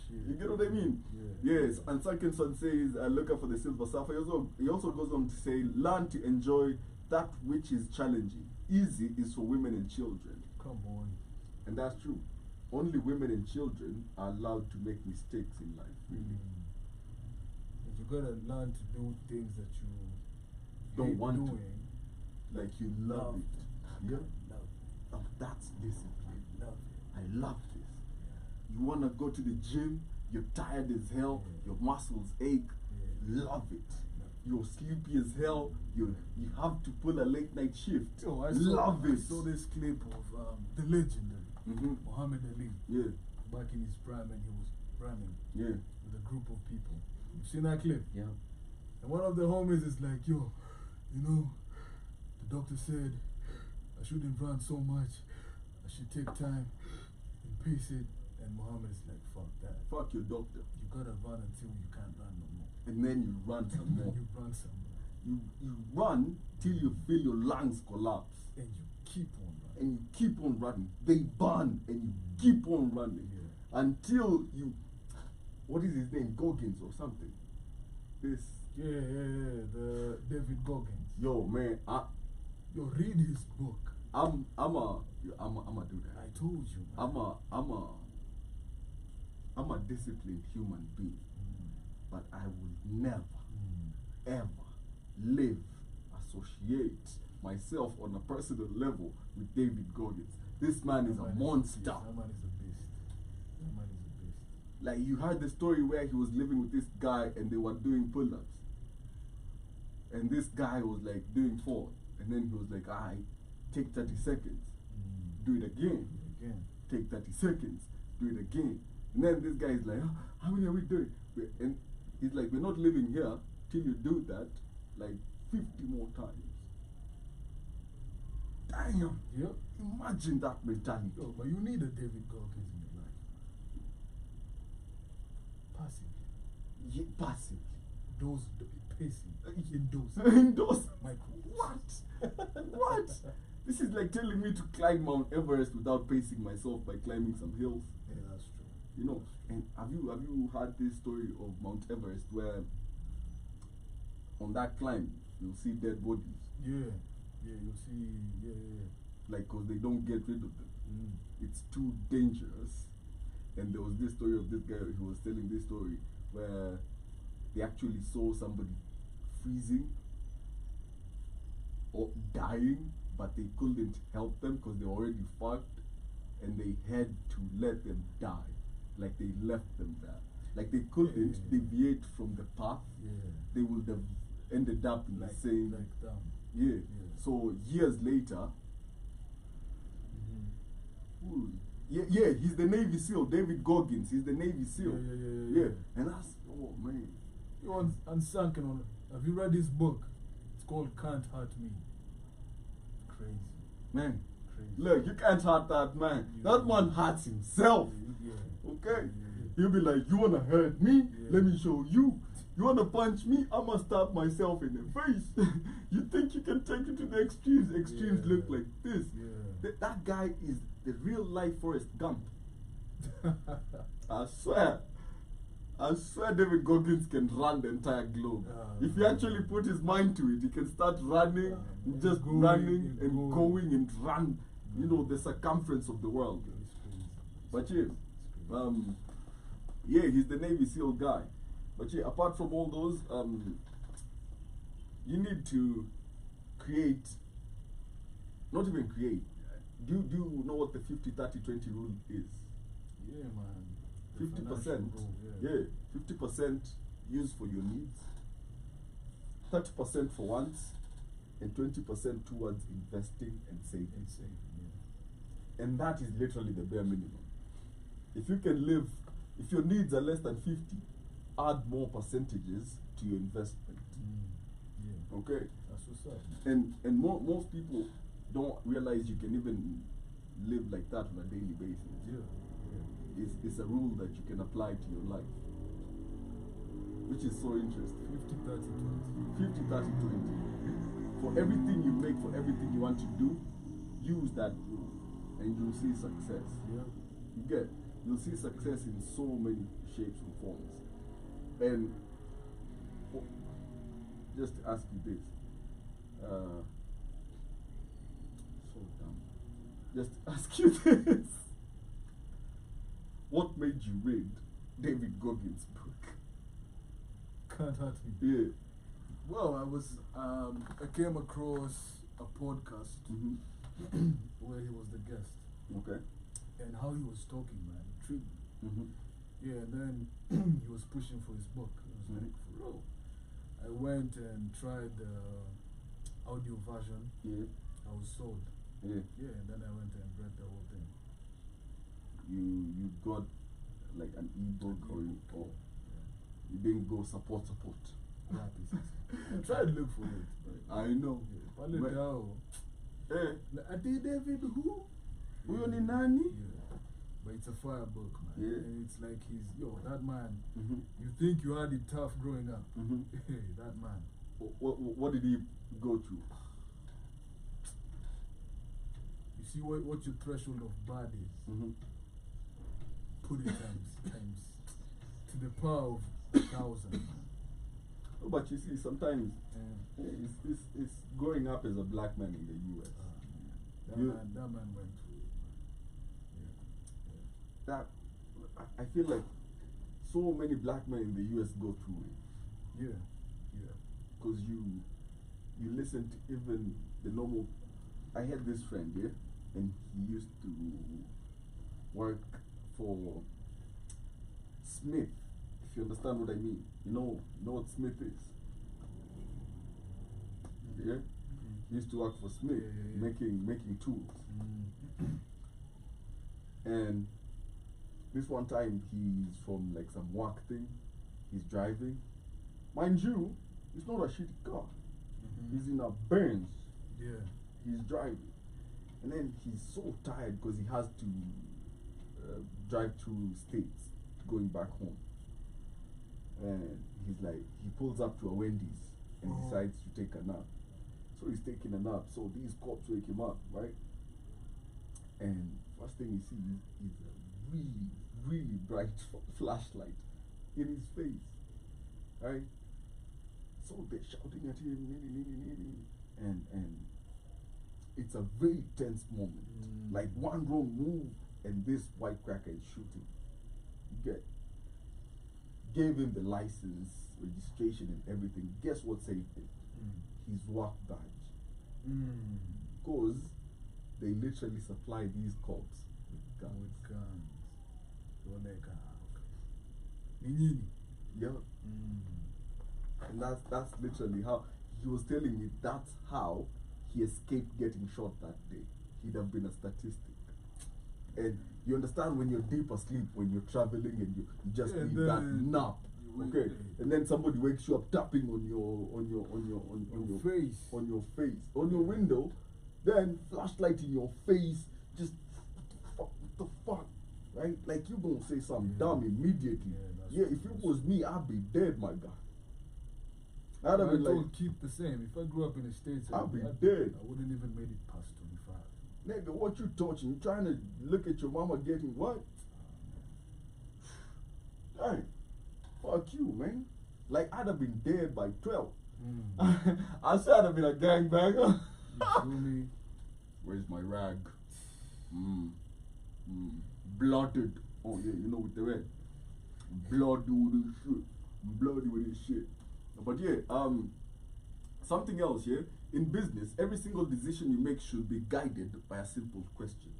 Shit. You get what I mean? Yeah. Yes, and Second Son says, look out for the silver sapphire. He also goes on to say, learn to enjoy that which is challenging. Easy is for women and children. Come on. And that's true. Only women and children are allowed to make mistakes in life, really. And you gotta learn to do things that you Don't hate want to. doing. Like you love it. Yeah? Love Oh, that's discipline. it. Love it. I love this. You want to go to the gym, you're tired as hell, your muscles ache, love it. You're sleepy as hell, you have to pull a late night shift. Oh, I love it. saw this clip of the legendary Muhammad Ali Yeah, back in his prime, and he was running yeah, with a group of people. You've seen that clip? yeah. And one of the homies is like, yo, you know, the doctor said I shouldn't run so much. I should take time and pace it. And Muhammad is like, fuck that. Fuck your doctor. You gotta run until you can't run no more. And then you run some And then more. you run some more. You run till you feel your lungs collapse. And you keep on running. And you keep on running. They burn and you keep on running. Yeah. Until you, what is his name? Goggins or something. This, Yeah. The David Goggins. yo man, Yo, read his book. I'm a do that. I told you, man. I'm a disciplined human being, but I will never, ever associate myself on a personal level with David Goggins. This man is a monster. That man is a beast. That man is a beast. Like you heard the story where he was living with this guy and they were doing pull-ups, and this guy was like doing 4, and then he was like, "I take 30 seconds, do it again. Take 30 seconds, do it again." And then this guy is like, "Oh, how many are we doing?" And he's like, "We're not living here till you do that like 50 more times." Damn. Yep. Imagine that mentality. Yo, but you need a David Goggins in your life. Passively. Yeah, passively. Pacing. Indose. Endorse. Micro. What? What? This is like telling me to climb Mount Everest without pacing myself by climbing some hills. Yeah, that's true. You know, and have you heard this story of Mount Everest where on that climb you'll see dead bodies, Yeah, you'll see, yeah. like, cause they don't get rid of them. It's too dangerous. And there was this story of this guy who was telling this story where they actually saw somebody freezing or dying, but they couldn't help them because they were already fucked, and they had to let them die. Like they left them there. Like they couldn't deviate from the path. Yeah. They would have ended up in the same. Like them. Yeah. So years later. Ooh, yeah, he's the Navy SEAL, David Goggins. He's the Navy SEAL. Yeah. And that's, oh man. You Unsunken on. Have you read this book? It's called Can't Hurt Me. Crazy. Man, Crazy. look, you can't hurt that man. That man hurts himself. Okay? He'll be like, you wanna hurt me? Let me show you. You wanna punch me? I'ma stab myself in the face. You think you can take it to the extremes? Extremes look like this. That guy is the real life Forrest Gump. I swear David Goggins can run the entire globe. If he actually put his mind to it, he can start running, just running and going and run you know, the circumference of the world. But yeah, yeah, he's the Navy SEAL guy. But yeah, apart from all those, you need to create, not even create. Do you know what the 50-30-20 rule is? Yeah, man. 50%. Yeah, 50% used for your needs, 30% for wants, and 20% towards investing and saving. And that is literally the bare minimum. If you can live, if your needs are less than 50, add more percentages to your investment. Yeah. Okay? That's what's up. And most people don't realize you can even live like that on a daily basis. Yeah. It's a rule that you can apply to your life, which is so interesting. 50-30-20. For everything you make, for everything you want to do, use that rule, and you'll see success. Yeah. You'll see success in so many shapes and forms. And just to ask you this, so dumb. Just to ask you this, what made you read David Goggins' book? Can't hurt me. Yeah. Well, I came across a podcast where he was the guest. Okay. And how he was talking, man, intrigued me. Yeah, and then he was pushing for his book. I was like, for real. I went and tried the audio version. Yeah. I was sold. Yeah. Yeah, and then I went and read the whole thing. You got like an ebook or you didn't go support. I tried to look for it. But I know. Yeah. I did David who? Huyo ni nani? Yeah. But it's a fire book, man. Yeah. And it's like that man, you think you had it tough growing up. That man. What did he go through? You see what your threshold of bad is. Put it times to the power of 1,000. But you see, sometimes it's growing up as a black man in the U.S. That man went through it. That I feel like so many black men in the U.S. go through it. Yeah. Because you listen to even the normal. I had this friend, yeah, and he used to work for Smith. If you understand what I mean, you know what Smith is. Yeah, he used to work for Smith, making tools. And this one time, he's from like some work thing. He's driving, mind you, it's not a shitty car. He's in a Benz. Yeah. He's driving, and then he's so tired because he has to drive through states going back home. And he's like, he pulls up to a Wendy's and decides to take a nap. So he's taking a nap. So these cops wake him up, right? And first thing he sees is a really, really bright flashlight in his face, right? So they're shouting at him, and it's a very tense moment. Like one wrong move, and this white cracker is shooting. Gave him the license, registration, and everything. Guess what saved him? His work badge. Because they literally supply these cops with guns. Yeah. And that's literally how he was telling me. That's how he escaped getting shot that day. He'd have been a statistic. And you understand when you're deep asleep, when you're traveling and you just need that nap, okay? And then somebody wakes you up tapping on your face, on your window, then flashlight in your face, just what the fuck, right? Like you gonna say something dumb immediately. Yeah, if it was me, I'd be dead, my guy. I'd have been like, keep the same. If I grew up in the States, I'd be dead. I wouldn't even made it past 25. Nigga, what you touching? You trying to look at your mama getting what? Dang. Fuck you, man. Like, I'd have been dead by 12. I said I'd have been a gangbanger. You feel me? Where's my rag? Blooded. Oh yeah, you know with the red. Bloody with the shit. Bloody with the shit. But yeah, something else here. In business, every single decision you make should be guided by a simple question.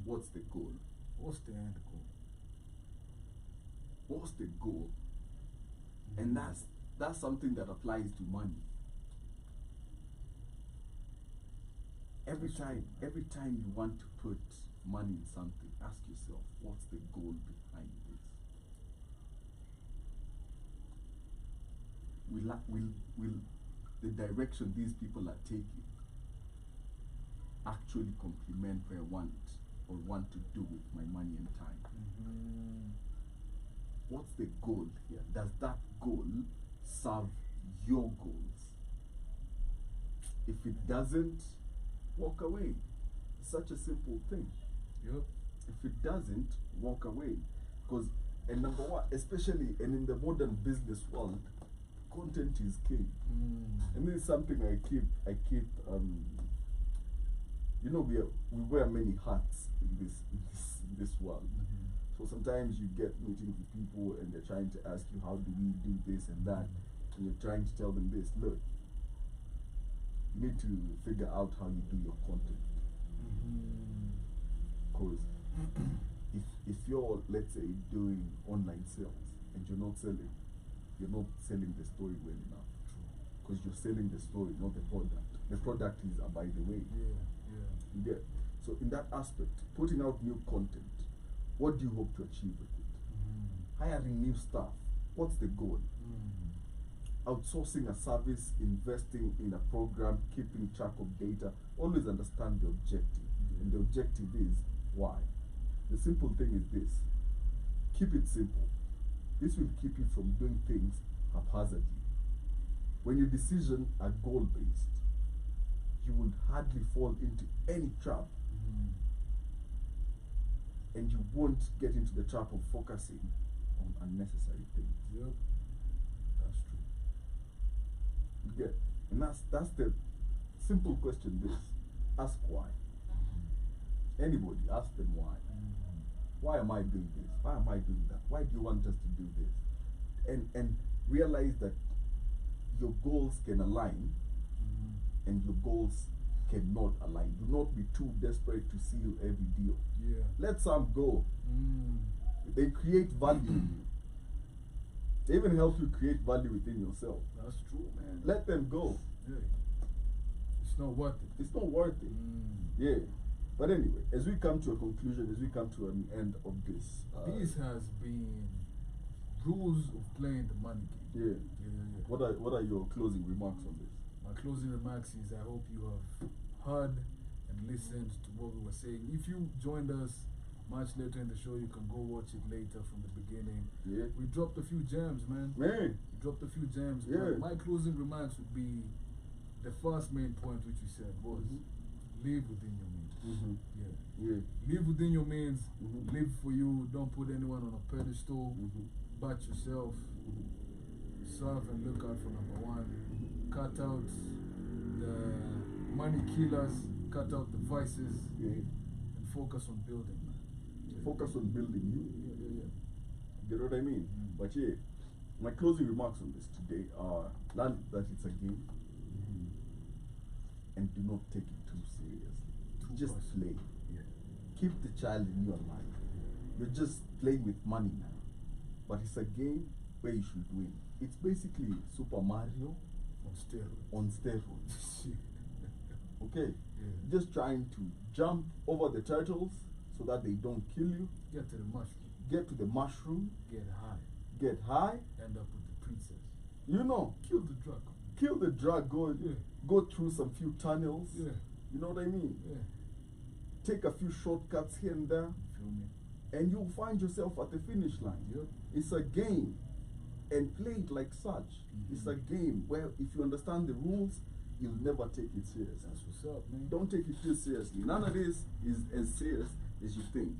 What's the goal? What's the end goal? What's the goal? And that's something that applies to money. Every time you want to put money in something, ask yourself, what's the goal behind this? Will the direction these people are taking actually complement where I want or want to do with my money and time? What's the goal here? Does that goal serve your goals? If it doesn't, walk away. It's such a simple thing. Yep. If it doesn't, walk away. Because, and number one, especially and in the modern business world, content is king. And this is something I keep you know, we wear many hats in this world. So sometimes you get meetings with people and they're trying to ask you, how do we do this and that? And you're trying to tell them this. Look, you need to figure out how you do your content. Because if you're, let's say, doing online sales and you're not selling the story well enough. Because you're selling the story, not the product. The product is by the way. You get. So in that aspect, putting out new content, what do you hope to achieve with it? Hiring new staff, what's the goal? Outsourcing a service, investing in a program, keeping track of data, always understand the objective. And the objective is why? The simple thing is this. Keep it simple. This will keep you from doing things haphazardly. When your decisions are goal-based, you will hardly fall into any trap. And you won't get into the trap of focusing on unnecessary things. Yep. That's true. You get? And that's the simple question this. Ask why. Anybody, ask them why. Why am I doing this? Why am I doing that? Why do you want us to do this? And realize that your goals can align and your goals cannot align. Do not be too desperate to seal every deal. Yeah. Let some go. They create value in you. They even help you create value within yourself. That's true, man. Let them go. Yeah. It's not worth it. It's not worth it. Yeah. But anyway, as we come to a conclusion, as we come to an end of this, this has been rules of playing the money game. Yeah. What are your closing remarks on this? My closing remarks is I hope you have heard and listened to what we were saying. If you joined us much later in the show, you can go watch it later from the beginning. Yeah. We dropped a few gems, man. We dropped a few gems. Yeah. My closing remarks would be the first main point which we said was live within your means. Live within your means. Live for you. Don't put anyone on a pedestal. Bat yourself. Serve and look out for number one. Cut out the money killers. Cut out the vices. And focus on building, man. Focus on building you. You know what I mean? But yeah, my closing remarks on this today are learn that it's a game and do not take it too seriously. Just play. Keep the child in you alive. You're just playing with money now. But it's a game where you should win. It's basically Super Mario on steroids. Okay? Just trying to jump over the turtles so that they don't kill you. Get to the mushroom. Get to the mushroom. Get high. Get high. End up with the princess. You know. Kill the dragon. Kill the dragon. Go through some few tunnels. You know what I mean? Take a few shortcuts here and there. Feel me? And you'll find yourself at the finish line. It's a game. And play it like such. It's a game where if you understand the rules, you'll never take it serious. That's what's up, man. Don't take it too seriously. None of this is as serious as you think.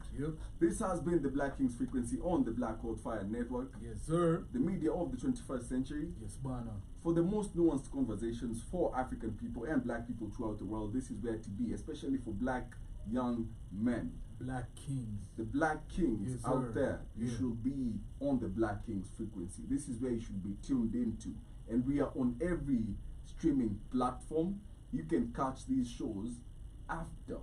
This has been the Black Kings Frequency on the Black Hot Fire Network. Yes, sir. The media of the 21st century. Yes, Bana. For the most nuanced conversations for African people and black people throughout the world, this is where to be, especially for black young men. Black Kings. The Black Kings Yes, out sir. there, you Yeah. should be on the Black Kings frequency. This is where you should be tuned into. And we are on every streaming platform. You can catch these shows after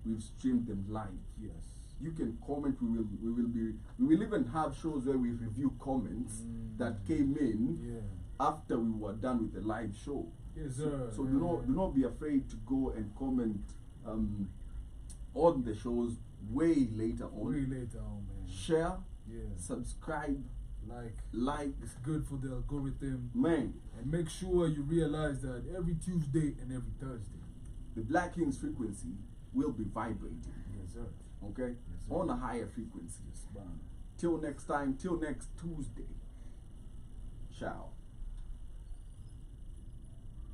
we've streamed them live. Yes. You can comment. We will even have shows where we review comments that came in Yeah. after we were done with the live show. Yes, So, sir. so do not be afraid to go and comment on the shows way later on. Way later on, man. Share, Yeah. subscribe, Like, it's good for the algorithm. man. And make sure you realize that every Tuesday and every Thursday. The Black Kings frequency will be vibrating. Yes, sir. Okay, Yes, sir. on a higher frequency. Yes, man. Till next time. Till next Tuesday. Ciao.